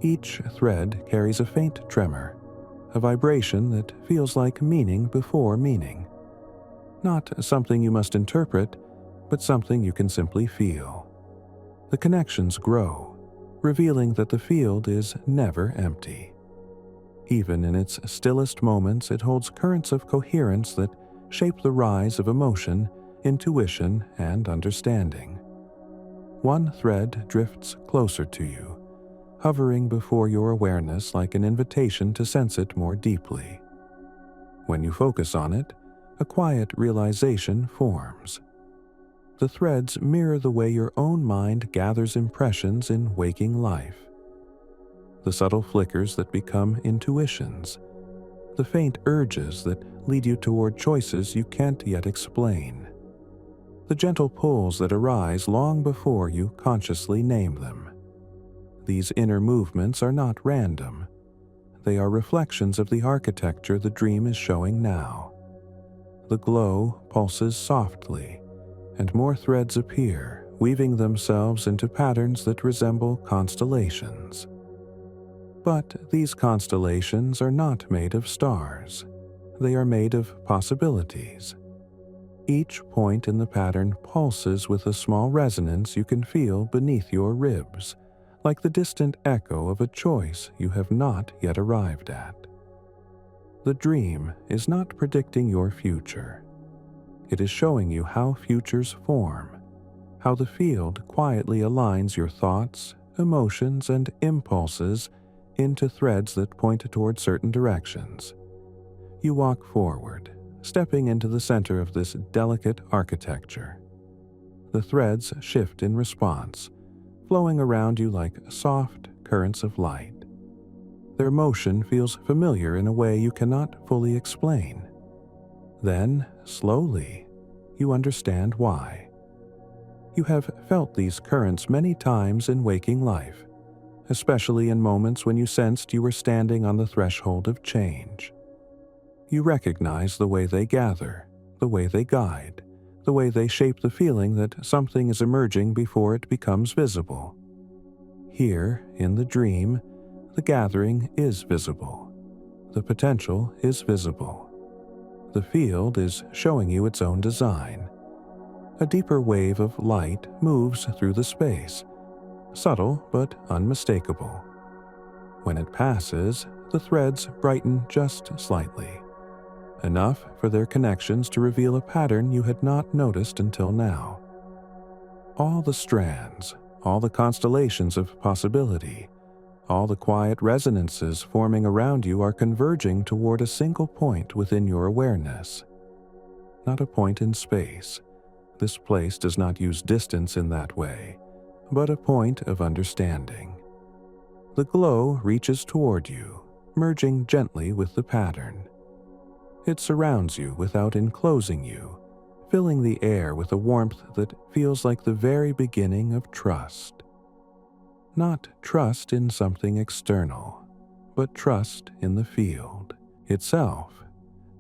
Each thread carries a faint tremor, a vibration that feels like meaning before meaning. Not something you must interpret, but something you can simply feel. The connections grow, revealing that the field is never empty. Even in its stillest moments, it holds currents of coherence that shape the rise of emotion, intuition, and understanding. One thread drifts closer to you, hovering before your awareness like an invitation to sense it more deeply. When you focus on it, a quiet realization forms. The threads mirror the way your own mind gathers impressions in waking life. The subtle flickers that become intuitions, the faint urges that lead you toward choices you can't yet explain, the gentle pulls that arise long before you consciously name them. These inner movements are not random. They are reflections of the architecture the dream is showing now. The glow pulses softly, and more threads appear, weaving themselves into patterns that resemble constellations. But these constellations are not made of stars. They are made of possibilities. Each point in the pattern pulses with a small resonance you can feel beneath your ribs, like the distant echo of a choice you have not yet arrived at. The dream is not predicting your future. It is showing you how futures form, how the field quietly aligns your thoughts, emotions, and impulses into threads that point toward certain directions. You walk forward, stepping into the center of this delicate architecture. The threads shift in response, flowing around you like soft currents of light. Their motion feels familiar in a way you cannot fully explain. Then, slowly, you understand why. You have felt these currents many times in waking life, especially in moments when you sensed you were standing on the threshold of change. You recognize the way they gather, the way they guide, the way they shape the feeling that something is emerging before it becomes visible. Here, in the dream, the gathering is visible. The potential is visible. The field is showing you its own design. A deeper wave of light moves through the space, subtle but unmistakable. When it passes, the threads brighten just slightly, enough for their connections to reveal a pattern you had not noticed until now. All the strands, all the constellations of possibility, all the quiet resonances forming around you are converging toward a single point within your awareness. Not a point in space. This place does not use distance in that way, but a point of understanding. The glow reaches toward you, merging gently with the pattern. It surrounds you without enclosing you, filling the air with a warmth that feels like the very beginning of trust. Not trust in something external, but trust in the field itself.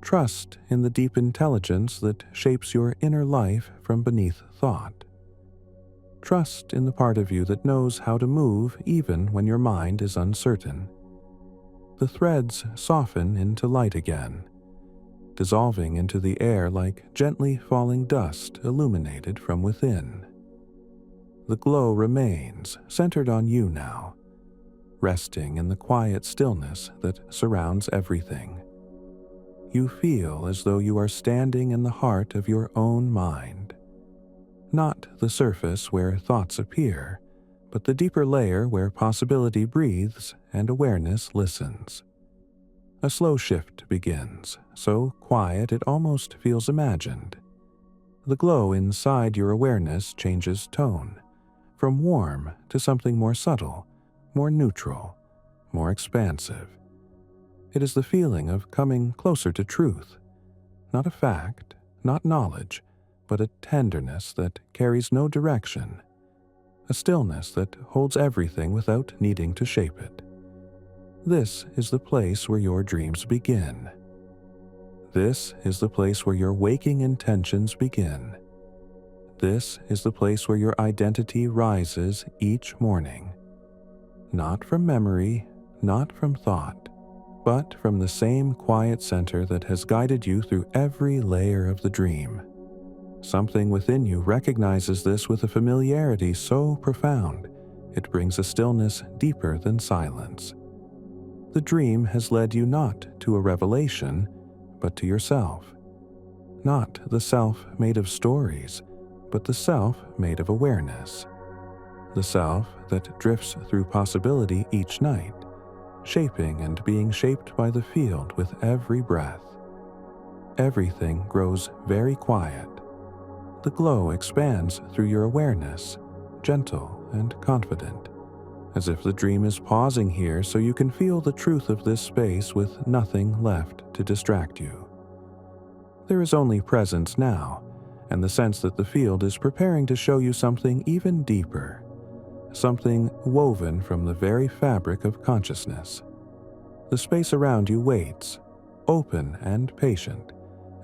Trust in the deep intelligence that shapes your inner life from beneath thought. Trust in the part of you that knows how to move even when your mind is uncertain. The threads soften into light again, dissolving into the air like gently falling dust illuminated from within. The glow remains centered on you now, resting in the quiet stillness that surrounds everything. You feel as though you are standing in the heart of your own mind. Not the surface where thoughts appear, but the deeper layer where possibility breathes and awareness listens. A slow shift begins, so quiet it almost feels imagined. The glow inside your awareness changes tone, from warm to something more subtle, more neutral, more expansive. It is the feeling of coming closer to truth, not a fact, not knowledge, but a tenderness that carries no direction, a stillness that holds everything without needing to shape it. This is the place where your dreams begin. This is the place where your waking intentions begin. This is the place where your identity rises each morning. Not from memory, not from thought, but from the same quiet center that has guided you through every layer of the dream. Something within you recognizes this with a familiarity so profound, it brings a stillness deeper than silence. The dream has led you not to a revelation, but to yourself. Not the self made of stories, but the self made of awareness. The self that drifts through possibility each night, shaping and being shaped by the field with every breath. Everything grows very quiet. The glow expands through your awareness, gentle and confident, as if the dream is pausing here so you can feel the truth of this space with nothing left to distract you. There is only presence now, and the sense that the field is preparing to show you something even deeper, something woven from the very fabric of consciousness. The space around you waits, open and patient,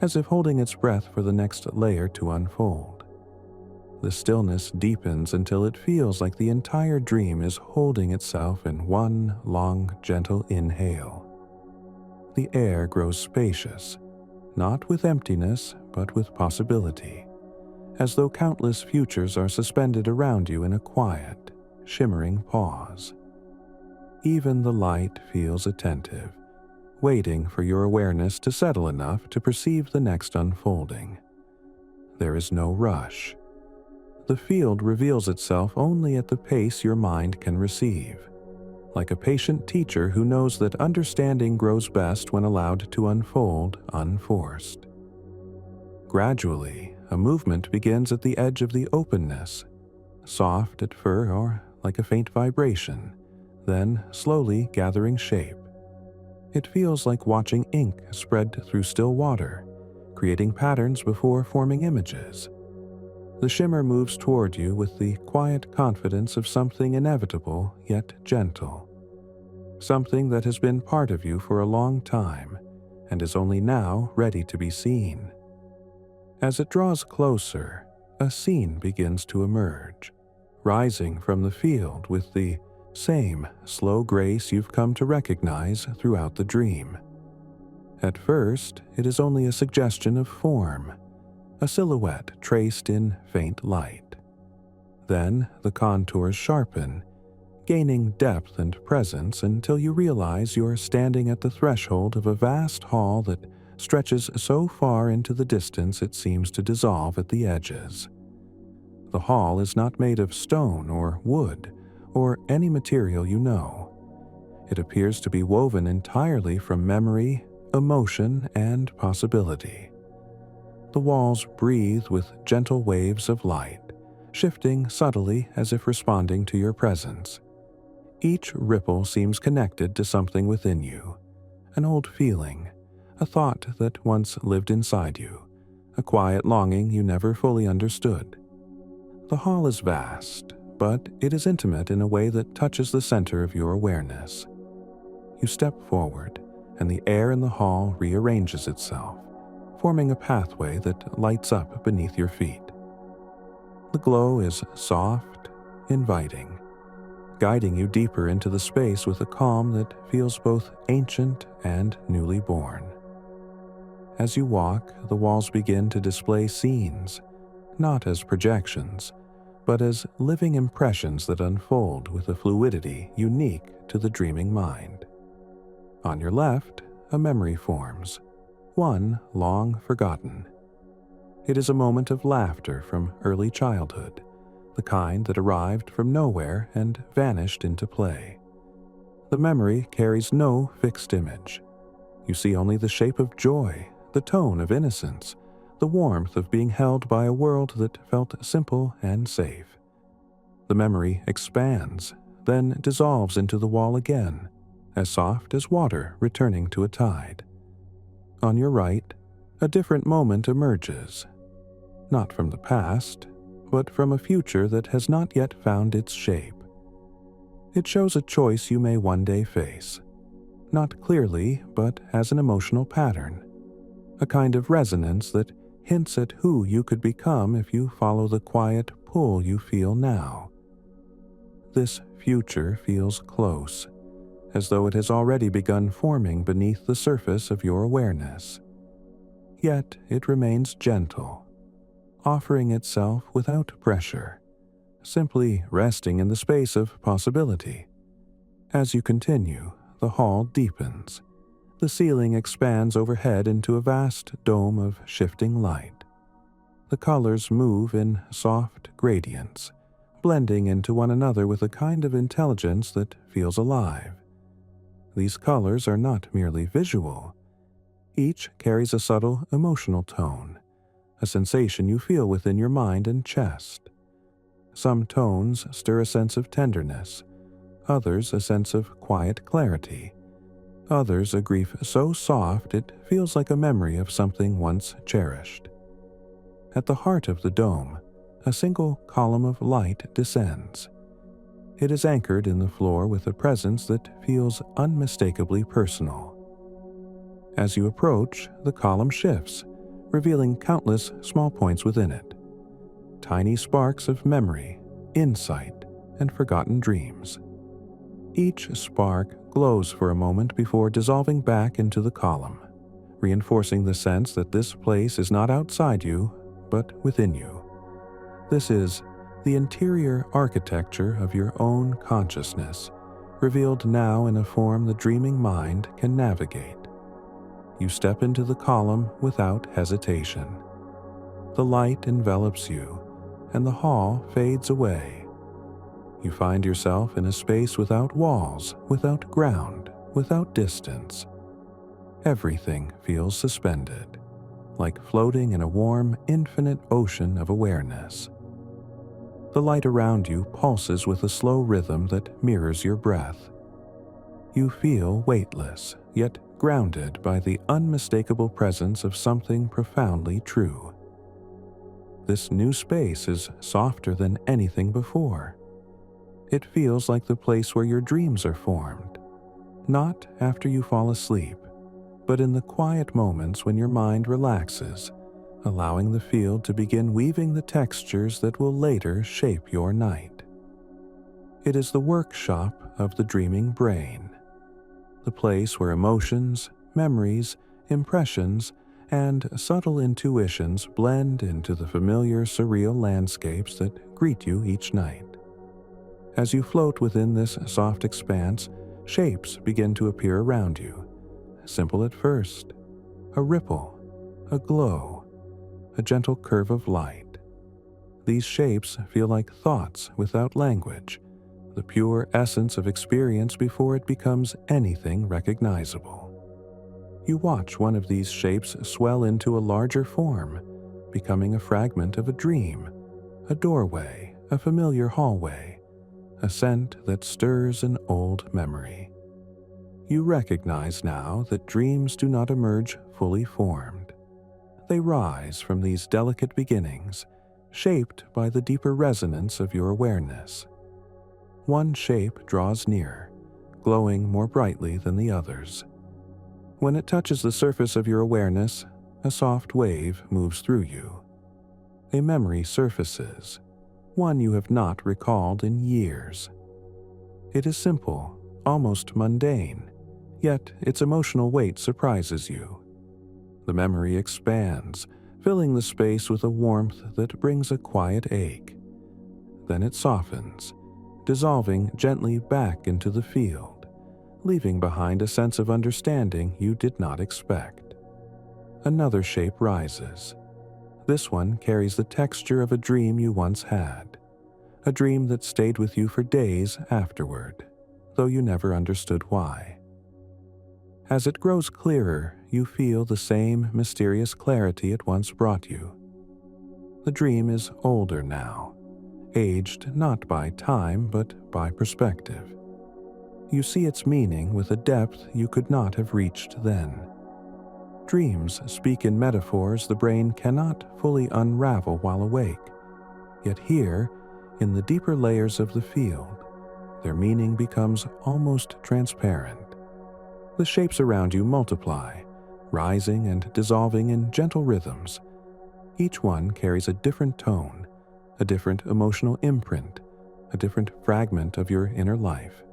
as if holding its breath for the next layer to unfold. The stillness deepens until it feels like the entire dream is holding itself in one long, gentle inhale. The air grows spacious, not with emptiness, but with possibility, as though countless futures are suspended around you in a quiet, shimmering pause. Even the light feels attentive, waiting for your awareness to settle enough to perceive the next unfolding. There is no rush. The field reveals itself only at the pace your mind can receive, like a patient teacher who knows that understanding grows best when allowed to unfold unforced. Gradually, a movement begins at the edge of the openness, soft at first or like a faint vibration, then slowly gathering shape. It feels like watching ink spread through still water, creating patterns before forming images. The shimmer moves toward you with the quiet confidence of something inevitable yet gentle, something that has been part of you for a long time and is only now ready to be seen. As it draws closer, a scene begins to emerge, rising from the field with the same slow grace you've come to recognize throughout the dream. At first, it is only a suggestion of form, a silhouette traced in faint light. Then the contours sharpen, gaining depth and presence until you realize you're standing at the threshold of a vast hall that stretches so far into the distance it seems to dissolve at the edges. The hall is not made of stone or wood, or any material you know. It appears to be woven entirely from memory, emotion, and possibility. The walls breathe with gentle waves of light, shifting subtly as if responding to your presence. Each ripple seems connected to something within you, an old feeling, a thought that once lived inside you, a quiet longing you never fully understood. The hall is vast, but it is intimate in a way that touches the center of your awareness. You step forward, and the air in the hall rearranges itself, forming a pathway that lights up beneath your feet. The glow is soft, inviting, guiding you deeper into the space with a calm that feels both ancient and newly born. As you walk, the walls begin to display scenes, not as projections, but as living impressions that unfold with a fluidity unique to the dreaming mind. On your left, a memory forms, one long forgotten. It is a moment of laughter from early childhood, the kind that arrived from nowhere and vanished into play. The memory carries no fixed image. You see only the shape of joy, the tone of innocence, the warmth of being held by a world that felt simple and safe. The memory expands, then dissolves into the wall again, as soft as water returning to a tide. On your right, a different moment emerges, not from the past, but from a future that has not yet found its shape. It shows a choice you may one day face, not clearly, but as an emotional pattern, a kind of resonance that hints at who you could become if you follow the quiet pull you feel now. This future feels close, as though it has already begun forming beneath the surface of your awareness. Yet it remains gentle, offering itself without pressure, simply resting in the space of possibility. As you continue, the hall deepens. The ceiling expands overhead into a vast dome of shifting light. The colors move in soft gradients, blending into one another with a kind of intelligence that feels alive. These colors are not merely visual. Each carries a subtle emotional tone, a sensation you feel within your mind and chest. Some tones stir a sense of tenderness, others a sense of quiet clarity, others a grief so soft it feels like a memory of something once cherished. At the heart of the dome, a single column of light descends. It is anchored in the floor with a presence that feels unmistakably personal. As you approach, the column shifts, revealing countless small points within it. Tiny sparks of memory, insight, and forgotten dreams. Each spark glows for a moment before dissolving back into the column, reinforcing the sense that this place is not outside you, but within you. This is the interior architecture of your own consciousness, revealed now in a form the dreaming mind can navigate. You step into the column without hesitation. The light envelops you, and the hall fades away. You find yourself in a space without walls, without ground, without distance. Everything feels suspended, like floating in a warm, infinite ocean of awareness. The light around you pulses with a slow rhythm that mirrors your breath. You feel weightless, yet grounded by the unmistakable presence of something profoundly true. This new space is softer than anything before. It feels like the place where your dreams are formed, not after you fall asleep, but in the quiet moments when your mind relaxes, allowing the field to begin weaving the textures that will later shape your night. It is the workshop of the dreaming brain, the place where emotions, memories, impressions, and subtle intuitions blend into the familiar surreal landscapes that greet you each night. As you float within this soft expanse, shapes begin to appear around you, simple at first, a ripple, a glow, a gentle curve of light. These shapes feel like thoughts without language, the pure essence of experience before it becomes anything recognizable. You watch one of these shapes swell into a larger form, becoming a fragment of a dream, a doorway, a familiar hallway, a scent that stirs an old memory. You recognize now that dreams do not emerge fully formed. They rise from these delicate beginnings, shaped by the deeper resonance of your awareness. One shape draws near, glowing more brightly than the others. When it touches the surface of your awareness, a soft wave moves through you. A memory surfaces, one you have not recalled in years. It is simple, almost mundane, yet its emotional weight surprises you. The memory expands, filling the space with a warmth that brings a quiet ache. Then it softens, dissolving gently back into the field, leaving behind a sense of understanding you did not expect. Another shape rises. This one carries the texture of a dream you once had, a dream that stayed with you for days afterward, though you never understood why. As it grows clearer, you feel the same mysterious clarity it once brought you. The dream is older now, aged not by time but by perspective. You see its meaning with a depth you could not have reached then. Dreams speak in metaphors the brain cannot fully unravel while awake, yet here, in the deeper layers of the field, their meaning becomes almost transparent. The shapes around you multiply, rising and dissolving in gentle rhythms. Each one carries a different tone, a different emotional imprint, a different fragment of your inner life.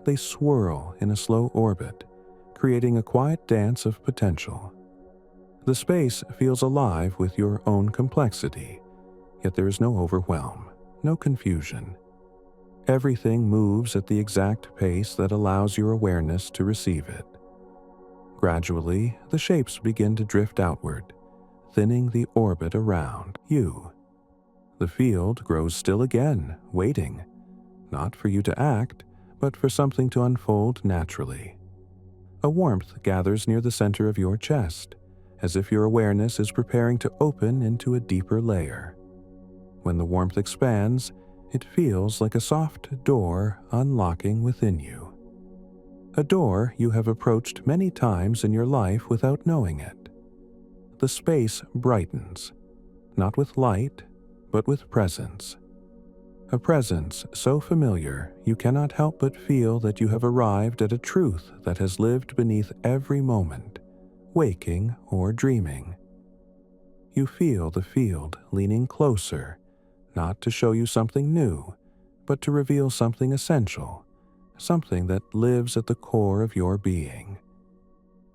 They swirl in a slow orbit, creating a quiet dance of potential. The space feels alive with your own complexity, yet there is no overwhelm, no confusion. Everything moves at the exact pace that allows your awareness to receive it. Gradually, the shapes begin to drift outward, thinning the orbit around you. The field grows still again, waiting, not for you to act, but for something to unfold naturally. A warmth gathers near the center of your chest, as if your awareness is preparing to open into a deeper layer. When the warmth expands, it feels like a soft door unlocking within you. A door you have approached many times in your life without knowing it. The space brightens, not with light, but with presence. A presence so familiar you cannot help but feel that you have arrived at a truth that has lived beneath every moment, waking or dreaming. You feel the field leaning closer, not to show you something new, but to reveal something essential, something that lives at the core of your being.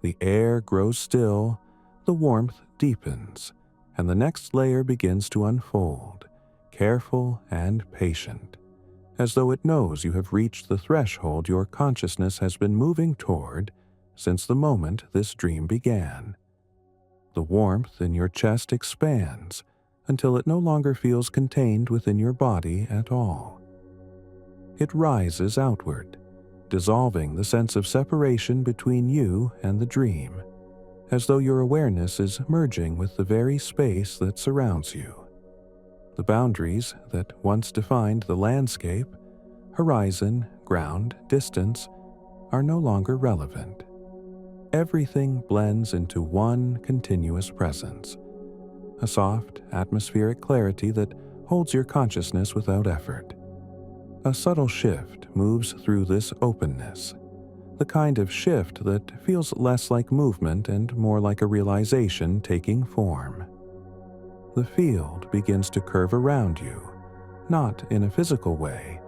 The air grows still, the warmth deepens, and the next layer begins to unfold, careful and patient, as though it knows you have reached the threshold your consciousness has been moving toward since the moment this dream began. The warmth in your chest expands until it no longer feels contained within your body at all. It rises outward, dissolving the sense of separation between you and the dream, as though your awareness is merging with the very space that surrounds you. The boundaries that once defined the landscape, horizon, ground, distance, are no longer relevant. Everything blends into one continuous presence, a soft, atmospheric clarity that holds your consciousness without effort. A subtle shift moves through this openness, the kind of shift that feels less like movement and more like a realization taking form. The field begins to curve around you, not in a physical way,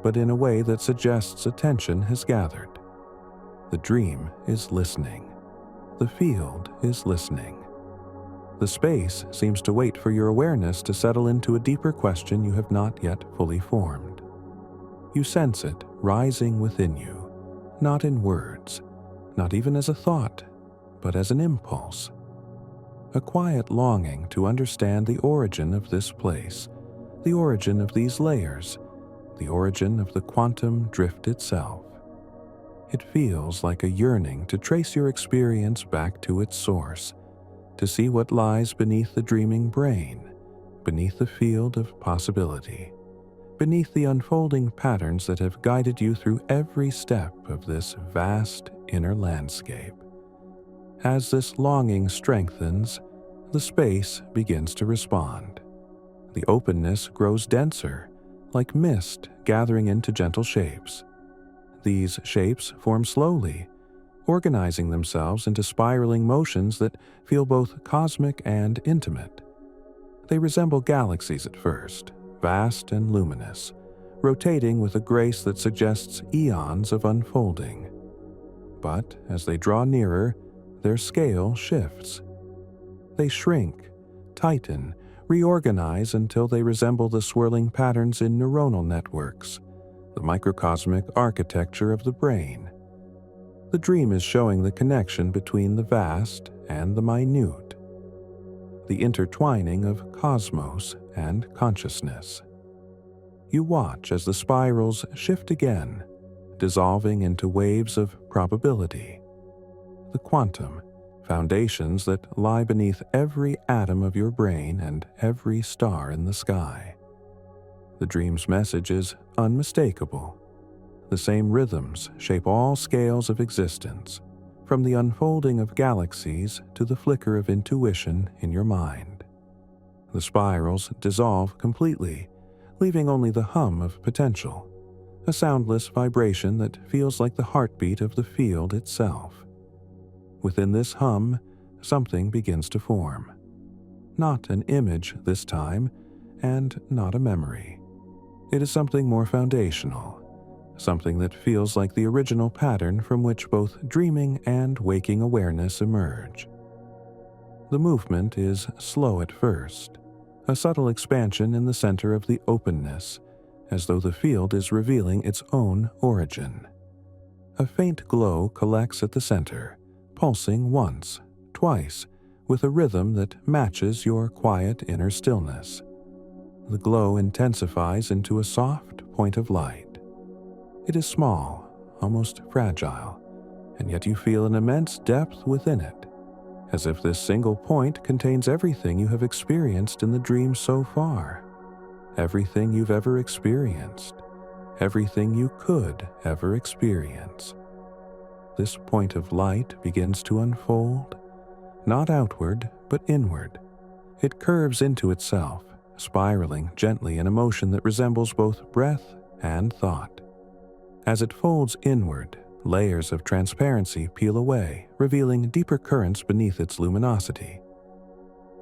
but in a way that suggests attention has gathered. The dream is listening. The field is listening. The space seems to wait for your awareness to settle into a deeper question you have not yet fully formed. You sense it rising within you, not in words, not even as a thought, but as an impulse. A quiet longing to understand the origin of this place, the origin of these layers, the origin of the quantum drift itself. It feels like a yearning to trace your experience back to its source, to see what lies beneath the dreaming brain, beneath the field of possibility, beneath the unfolding patterns that have guided you through every step of this vast inner landscape. As this longing strengthens, the space begins to respond. The openness grows denser, like mist gathering into gentle shapes. These shapes form slowly, organizing themselves into spiraling motions that feel both cosmic and intimate. They resemble galaxies at first, vast and luminous, rotating with a grace that suggests eons of unfolding. But as they draw nearer, their scale shifts. They shrink, tighten, reorganize until they resemble the swirling patterns in neuronal networks, the microcosmic architecture of the brain. The dream is showing the connection between the vast and the minute, the intertwining of cosmos and consciousness. You watch as the spirals shift again, dissolving into waves of probability. The quantum, foundations that lie beneath every atom of your brain and every star in the sky. The dream's message is unmistakable. The same rhythms shape all scales of existence, from the unfolding of galaxies to the flicker of intuition in your mind. The spirals dissolve completely, leaving only the hum of potential, a soundless vibration that feels like the heartbeat of the field itself. Within this hum, something begins to form. Not an image this time, and not a memory. It is something more foundational, something that feels like the original pattern from which both dreaming and waking awareness emerge. The movement is slow at first, a subtle expansion in the center of the openness, as though the field is revealing its own origin. A faint glow collects at the center, pulsing once, twice, with a rhythm that matches your quiet inner stillness. The glow intensifies into a soft point of light. It is small, almost fragile, and yet you feel an immense depth within it, as if this single point contains everything you have experienced in the dream so far, everything you've ever experienced, everything you could ever experience. This point of light begins to unfold, not outward, but inward. It curves into itself, spiraling gently in a motion that resembles both breath and thought. As it folds inward, layers of transparency peel away, revealing deeper currents beneath its luminosity.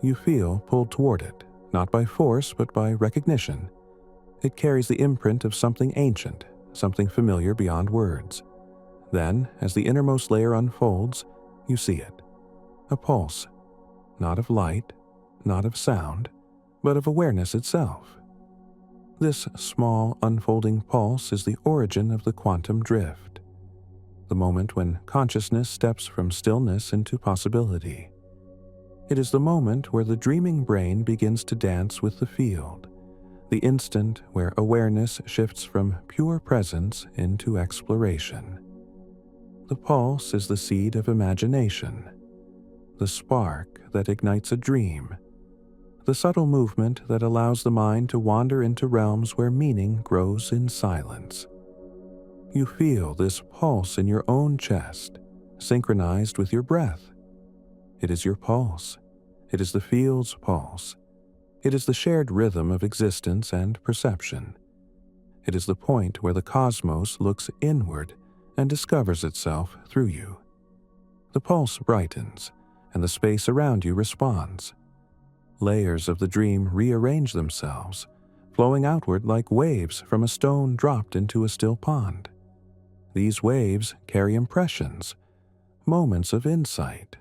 You feel pulled toward it, not by force but by recognition. It carries the imprint of something ancient, something familiar beyond words. Then, as the innermost layer unfolds, you see it. A pulse, not of light, not of sound, but of awareness itself. This small, unfolding pulse is the origin of the quantum drift, the moment when consciousness steps from stillness into possibility. It is the moment where the dreaming brain begins to dance with the field, the instant where awareness shifts from pure presence into exploration. The pulse is the seed of imagination, the spark that ignites a dream, the subtle movement that allows the mind to wander into realms where meaning grows in silence. You feel this pulse in your own chest, synchronized with your breath. It is your pulse. It is the field's pulse. It is the shared rhythm of existence and perception. It is the point where the cosmos looks inward and discovers itself through you. The pulse brightens, and the space around you responds. Layers of the dream rearrange themselves, flowing outward like waves from a stone dropped into a still pond. These waves carry impressions, moments of insight,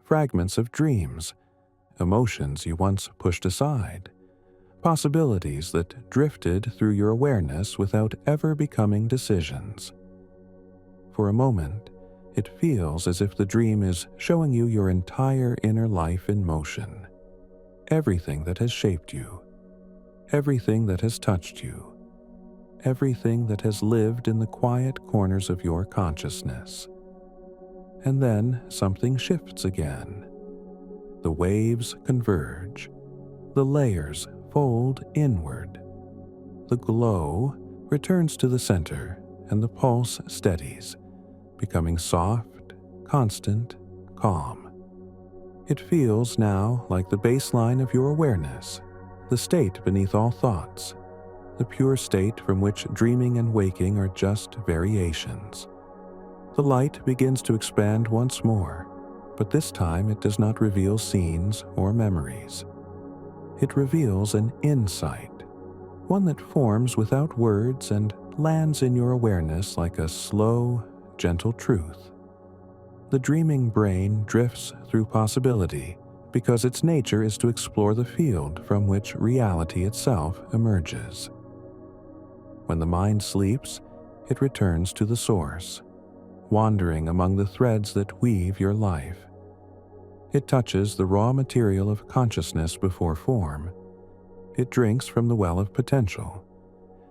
fragments of dreams, emotions you once pushed aside, possibilities that drifted through your awareness without ever becoming decisions. For a moment, it feels as if the dream is showing you your entire inner life in motion. Everything that has shaped you, everything that has touched you, everything that has lived in the quiet corners of your consciousness. And then something shifts again. The waves converge, the layers fold inward. The glow returns to the center, and the pulse steadies, becoming soft, constant, calm. It feels now like the baseline of your awareness, the state beneath all thoughts, the pure state from which dreaming and waking are just variations. The light begins to expand once more, but this time it does not reveal scenes or memories. It reveals an insight, one that forms without words and lands in your awareness like a slow, gentle truth. The dreaming brain drifts through possibility because its nature is to explore the field from which reality itself emerges. When the mind sleeps, it returns to the source, wandering among the threads that weave your life. It touches the raw material of consciousness before form. It drinks from the well of potential.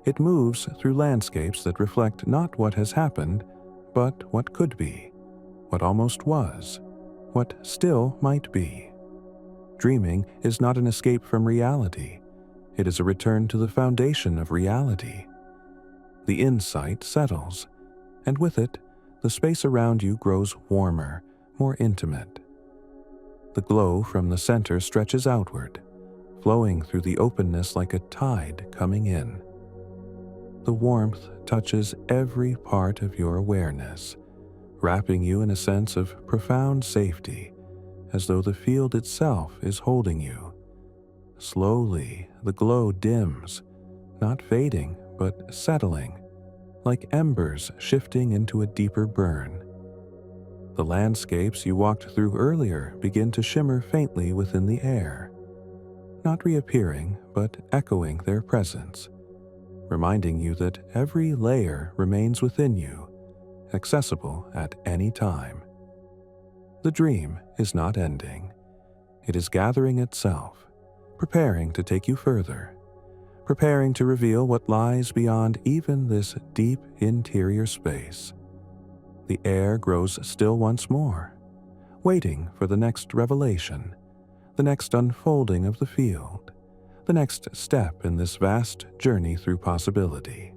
It moves through landscapes that reflect not what has happened, but what could be, what almost was, what still might be. Dreaming is not an escape from reality. It is a return to the foundation of reality. the insight settles, and with it, the space around you grows warmer, more intimate. The glow from the center stretches outward, flowing through the openness like a tide coming in. The warmth touches every part of your awareness, wrapping you in a sense of profound safety, as though the field itself is holding you. Slowly, the glow dims, not fading, but settling, like embers shifting into a deeper burn. The landscapes you walked through earlier begin to shimmer faintly within the air, not reappearing, but echoing their presence, reminding you that every layer remains within you, accessible at any time. The dream is not ending. It is gathering itself, preparing to take you further, preparing to reveal what lies beyond even this deep interior space. The air grows still once more, waiting for the next revelation, the next unfolding of the field, the next step in this vast journey through possibility.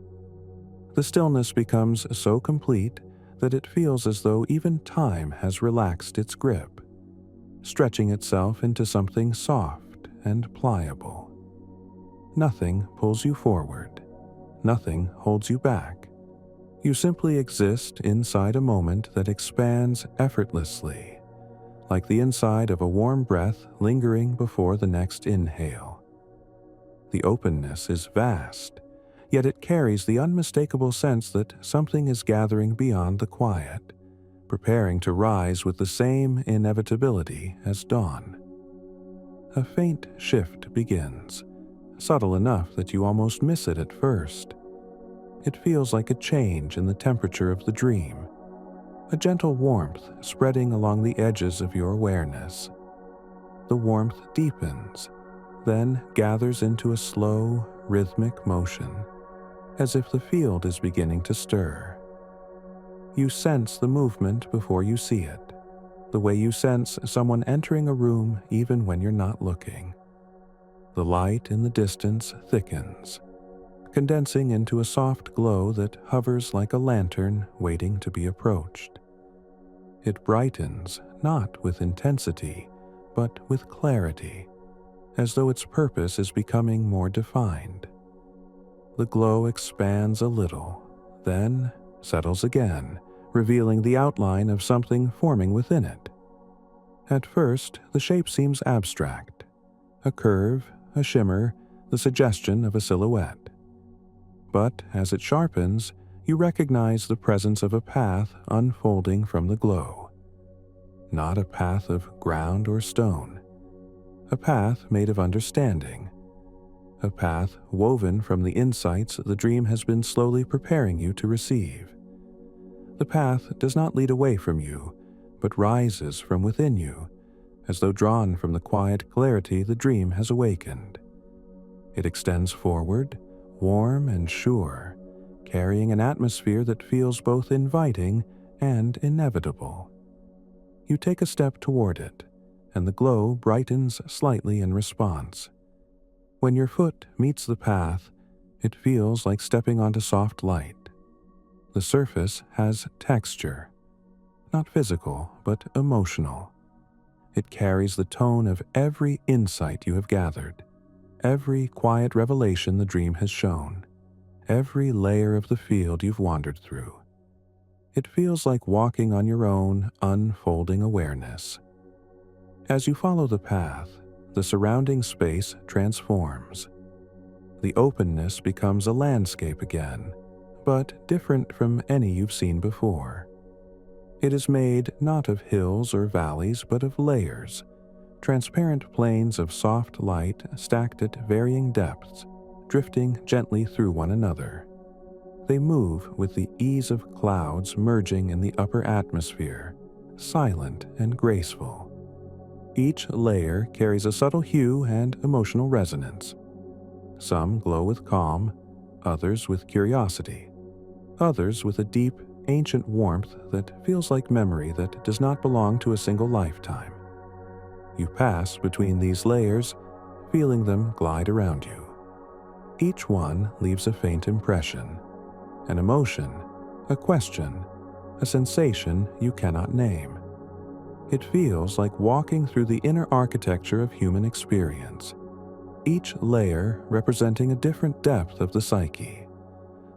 The stillness becomes so complete that it feels as though even time has relaxed its grip, stretching itself into something soft and pliable. Nothing pulls you forward. Nothing holds you back. You simply exist inside a moment that expands effortlessly, like the inside of a warm breath lingering before the next inhale. The openness is vast, yet it carries the unmistakable sense that something is gathering beyond the quiet, preparing to rise with the same inevitability as dawn. A faint shift begins, subtle enough that you almost miss it at first. It feels like a change in the temperature of the dream, a gentle warmth spreading along the edges of your awareness. The warmth deepens, then gathers into a slow, rhythmic motion, as if the field is beginning to stir. You sense the movement before you see it, the way you sense someone entering a room even when you're not looking. The light in the distance thickens, condensing into a soft glow that hovers like a lantern waiting to be approached. It brightens not with intensity, but with clarity, as though its purpose is becoming more defined. The glow expands a little, then settles again, revealing the outline of something forming within it. At first, the shape seems abstract, a curve, a shimmer, the suggestion of a silhouette. But as it sharpens, you recognize the presence of a path unfolding from the glow. Not a path of ground or stone, a path made of understanding, a path woven from the insights the dream has been slowly preparing you to receive. The path does not lead away from you, but rises from within you, as though drawn from the quiet clarity the dream has awakened. It extends forward, warm and sure, carrying an atmosphere that feels both inviting and inevitable. You take a step toward it, and the glow brightens slightly in response. When your foot meets the path, it feels like stepping onto soft light. The surface has texture, not physical, but emotional. It carries the tone of every insight you have gathered, every quiet revelation the dream has shown, every layer of the field you've wandered through. It feels like walking on your own unfolding awareness. As you follow the path, the surrounding space transforms. The openness becomes a landscape again, but different from any you've seen before. It is made not of hills or valleys, but of layers, transparent planes of soft light stacked at varying depths, drifting gently through one another. They move with the ease of clouds merging in the upper atmosphere, silent and graceful. Each layer carries a subtle hue and emotional resonance. Some glow with calm, others with curiosity, others with a deep, ancient warmth that feels like memory that does not belong to a single lifetime. You pass between these layers, feeling them glide around you. Each one leaves a faint impression, an emotion, a question, a sensation you cannot name. It feels like walking through the inner architecture of human experience, each layer representing a different depth of the psyche.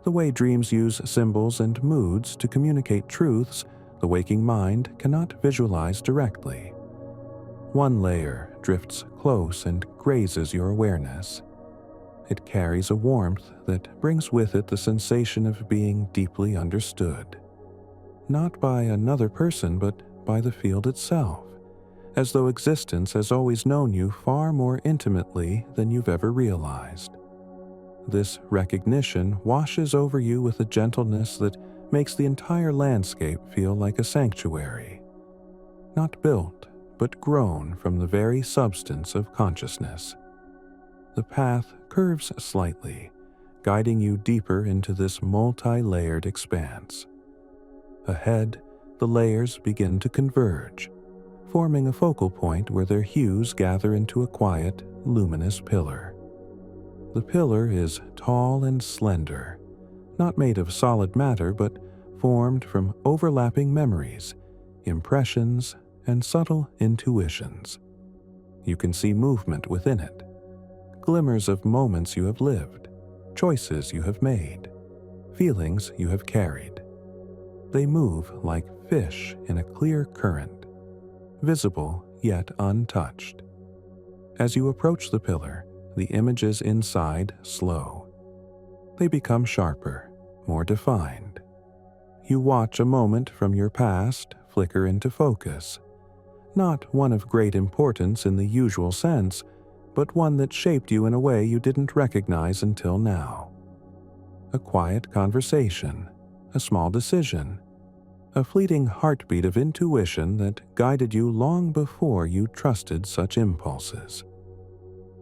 The way dreams use symbols and moods to communicate truths the waking mind cannot visualize directly. One layer drifts close and grazes your awareness. It carries a warmth that brings with it the sensation of being deeply understood, not by another person but by the field itself, as though existence has always known you far more intimately than you've ever realized. This recognition washes over you with a gentleness that makes the entire landscape feel like a sanctuary, not built, but grown from the very substance of consciousness. The path curves slightly, guiding you deeper into this multi-layered expanse. Ahead, the layers begin to converge, forming a focal point where their hues gather into a quiet, luminous pillar. The pillar is tall and slender, not made of solid matter but formed from overlapping memories, impressions, and subtle intuitions. You can see movement within it, glimmers of moments you have lived, choices you have made, feelings you have carried. They move like fish in a clear current, visible yet untouched. As you approach the pillar, the images inside slow. They become sharper, more defined. You watch a moment from your past flicker into focus, not one of great importance in the usual sense, but one that shaped you in a way you didn't recognize until now. A quiet conversation, a small decision, a fleeting heartbeat of intuition that guided you long before you trusted such impulses.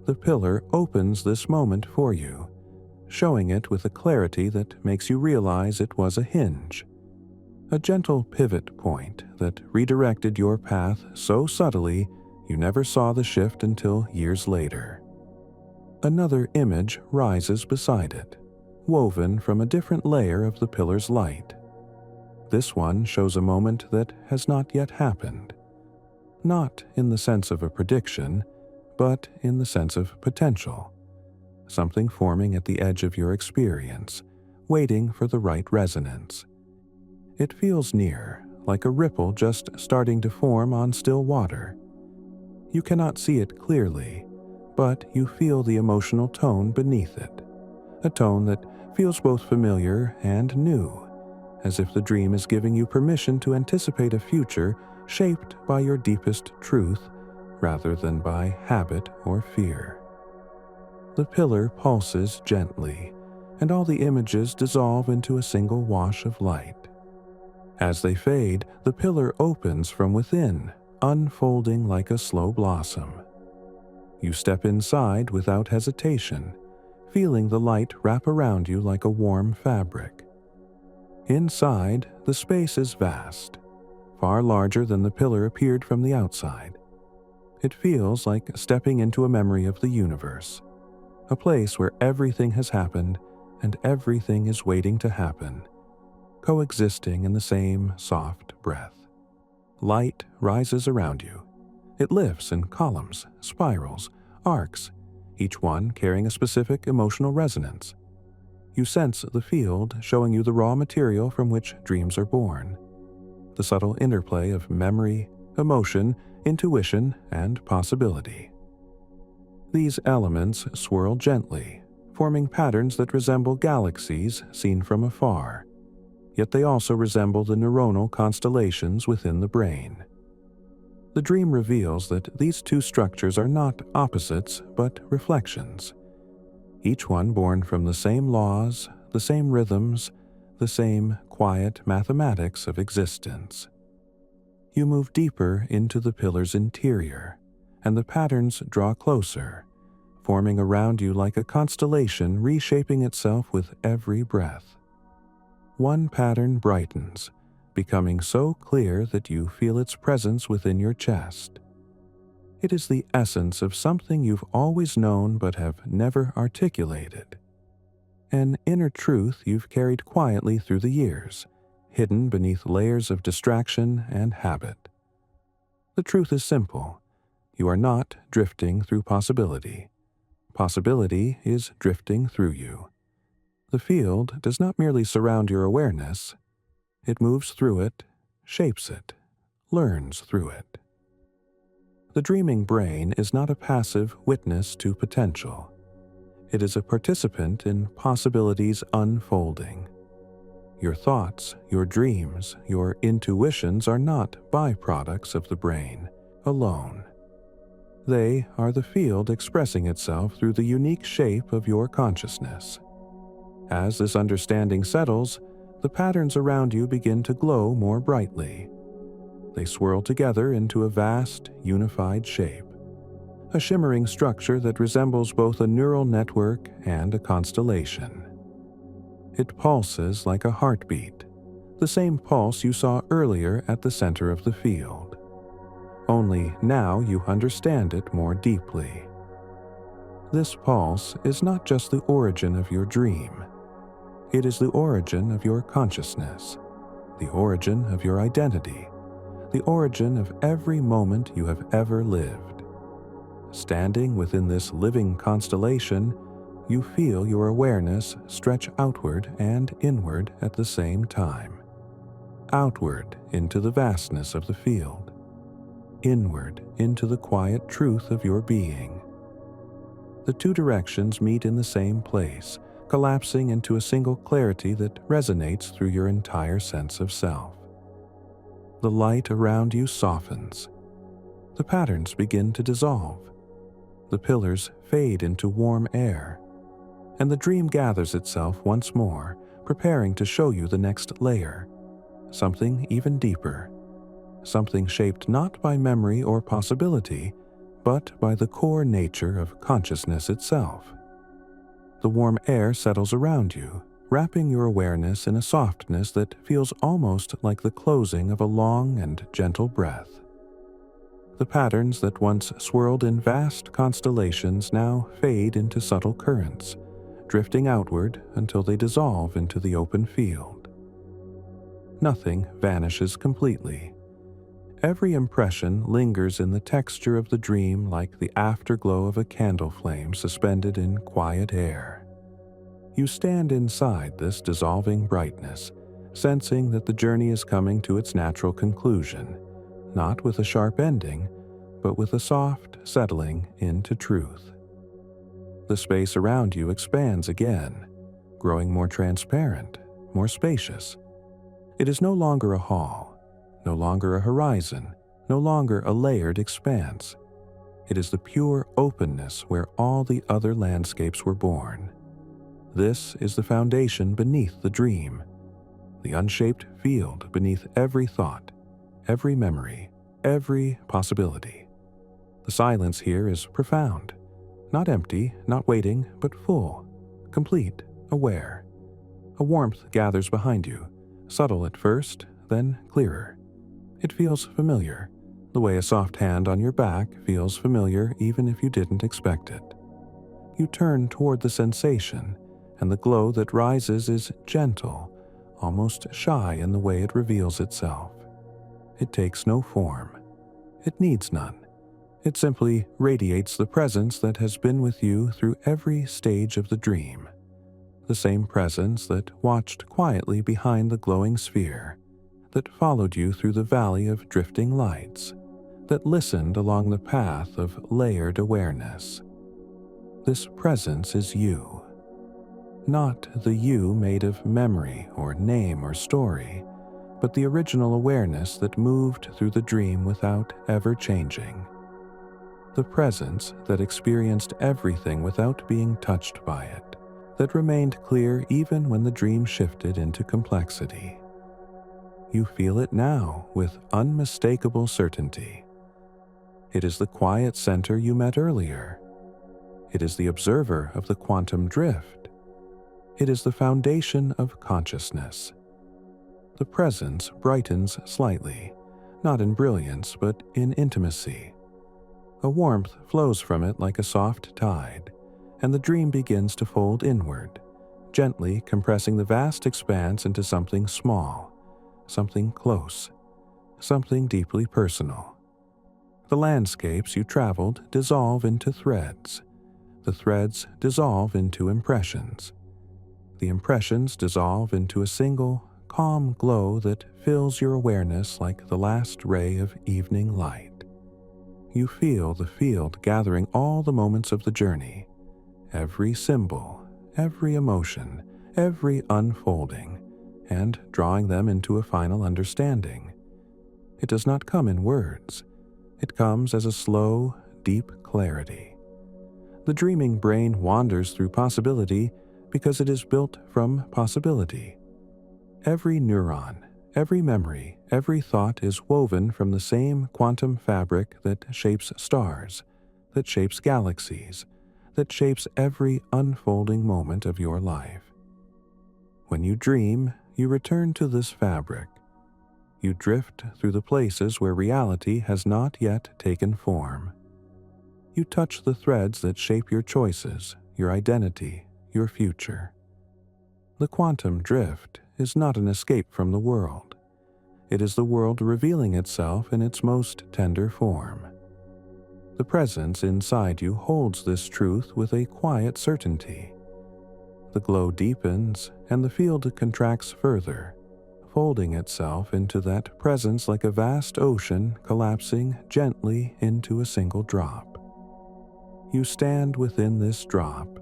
The pillar opens this moment for you, showing it with a clarity that makes you realize it was a hinge, a gentle pivot point that redirected your path so subtly you never saw the shift until years later. Another image rises beside it, woven from a different layer of the pillar's light. This one shows a moment that has not yet happened, not in the sense of a prediction, but in the sense of potential, something forming at the edge of your experience, waiting for the right resonance. It feels near, like a ripple just starting to form on still water. You cannot see it clearly, but you feel the emotional tone beneath it, a tone that feels both familiar and new, as if the dream is giving you permission to anticipate a future shaped by your deepest truth rather than by habit or fear. The pillar pulses gently, and all the images dissolve into a single wash of light. As they fade, the pillar opens from within, unfolding like a slow blossom. You step inside without hesitation, feeling the light wrap around you like a warm fabric. Inside, the space is vast, far larger than the pillar appeared from the outside. It feels like stepping into a memory of the universe, a place where everything has happened and everything is waiting to happen, coexisting in the same soft breath. Light rises around you. It lifts in columns, spirals, arcs, each one carrying a specific emotional resonance. You sense the field showing you the raw material from which dreams are born, the subtle interplay of memory, emotion, intuition, and possibility. These elements swirl gently, forming patterns that resemble galaxies seen from afar, yet they also resemble the neuronal constellations within the brain. The dream reveals that these two structures are not opposites but reflections, each one born from the same laws, the same rhythms, the same quiet mathematics of existence. You move deeper into the pillar's interior, and the patterns draw closer, forming around you like a constellation reshaping itself with every breath. One pattern brightens, becoming so clear that you feel its presence within your chest. It is the essence of something you've always known but have never articulated. an inner truth you've carried quietly through the years, hidden beneath layers of distraction and habit. The truth is simple. You are not drifting through possibility. Possibility is drifting through you. The field does not merely surround your awareness. It moves through it, shapes it, learns through it. The dreaming brain is not a passive witness to potential. It is a participant in possibilities unfolding. Your thoughts, your dreams, your intuitions are not byproducts of the brain alone. They are the field expressing itself through the unique shape of your consciousness. As this understanding settles, the patterns around you begin to glow more brightly. They swirl together into a vast, unified shape, a shimmering structure that resembles both a neural network and a constellation. It pulses like a heartbeat, the same pulse you saw earlier at the center of the field. Only now you understand it more deeply. This pulse is not just the origin of your dream. It is the origin of your consciousness, the origin of your identity, the origin of every moment you have ever lived. Standing within this living constellation, you feel your awareness stretch outward and inward at the same time. Outward into the vastness of the field. Inward into the quiet truth of your being. The two directions meet in the same place, collapsing into a single clarity that resonates through your entire sense of self. The light around you softens. The patterns begin to dissolve. The pillars fade into warm air. And the dream gathers itself once more, preparing to show you the next layer, something even deeper, something shaped not by memory or possibility, but by the core nature of consciousness itself. The warm air settles around you, wrapping your awareness in a softness that feels almost like the closing of a long and gentle breath. The patterns that once swirled in vast constellations now fade into subtle currents, drifting outward until they dissolve into the open field. Nothing vanishes completely. Every impression lingers in the texture of the dream like the afterglow of a candle flame suspended in quiet air. You stand inside this dissolving brightness, sensing that the journey is coming to its natural conclusion, not with a sharp ending, but with a soft settling into truth. The space around you expands again, growing more transparent, more spacious. It is no longer a hall, no longer a horizon, no longer a layered expanse. It is the pure openness where all the other landscapes were born. This is the foundation beneath the dream, the unshaped field beneath every thought, every memory, every possibility. The silence here is profound. Not empty, not waiting, but full, complete, aware. A warmth gathers behind you, subtle at first, then clearer. It feels familiar, the way a soft hand on your back feels familiar even if you didn't expect it. You turn toward the sensation, and the glow that rises is gentle, almost shy in the way it reveals itself. It takes no form. It needs none. It simply radiates the presence that has been with you through every stage of the dream. The same presence that watched quietly behind the glowing sphere, that followed you through the valley of drifting lights, that listened along the path of layered awareness. This presence is you. Not the you made of memory or name or story, but the original awareness that moved through the dream without ever changing. The presence that experienced everything without being touched by it, that remained clear even when the dream shifted into complexity. You feel it now with unmistakable certainty. It is the quiet center you met earlier. It is the observer of the quantum drift. It is the foundation of consciousness. The presence brightens slightly, not in brilliance but in intimacy. A warmth flows from it like a soft tide, and the dream begins to fold inward, gently compressing the vast expanse into something small, something close, something deeply personal. The landscapes you traveled dissolve into threads. The threads dissolve into impressions. The impressions dissolve into a single, calm glow that fills your awareness like the last ray of evening light. You feel the field gathering all the moments of the journey, every symbol, every emotion, every unfolding, and drawing them into a final understanding. It does not come in words. It comes as a slow, deep clarity. The dreaming brain wanders through possibility because it is built from possibility. Every neuron, every memory, every thought is woven from the same quantum fabric that shapes stars, that shapes galaxies, that shapes every unfolding moment of your life. When you dream, you return to this fabric. You drift through the places where reality has not yet taken form. You touch the threads that shape your choices, your identity, your future. The quantum drift is not an escape from the world. It is the world revealing itself in its most tender form. The presence inside you holds this truth with a quiet certainty. The glow deepens and the field contracts further, folding itself into that presence like a vast ocean collapsing gently into a single drop. You stand within this drop,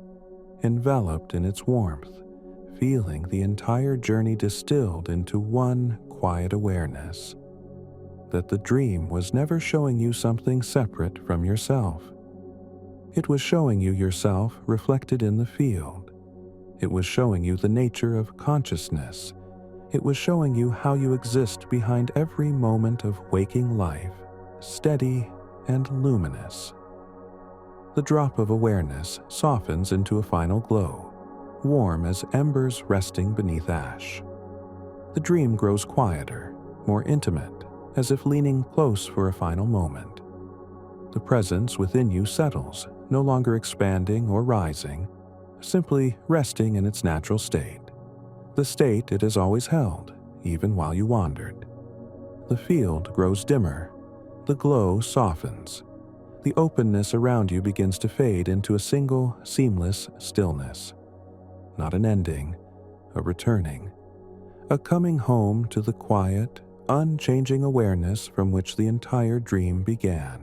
enveloped in its warmth, feeling the entire journey distilled into one quiet awareness, that the dream was never showing you something separate from yourself. It was showing you yourself reflected in the field. It was showing you the nature of consciousness. It was showing you how you exist behind every moment of waking life, steady and luminous. The drop of awareness softens into a final glow, warm as embers resting beneath ash. The dream grows quieter, more intimate, as if leaning close for a final moment. The presence within you settles, no longer expanding or rising, simply resting in its natural state, the state it has always held, even while you wandered. The field grows dimmer, the glow softens. The openness around you begins to fade into a single, seamless stillness. Not an ending, a returning, a coming home to the quiet, unchanging awareness from which the entire dream began.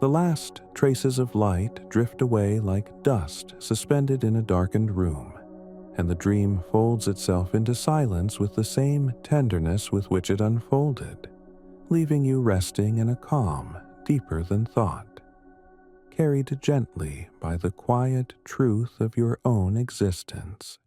The last traces of light drift away like dust suspended in a darkened room, and the dream folds itself into silence with the same tenderness with which it unfolded, leaving you resting in a calm deeper than thought, carried gently by the quiet truth of your own existence.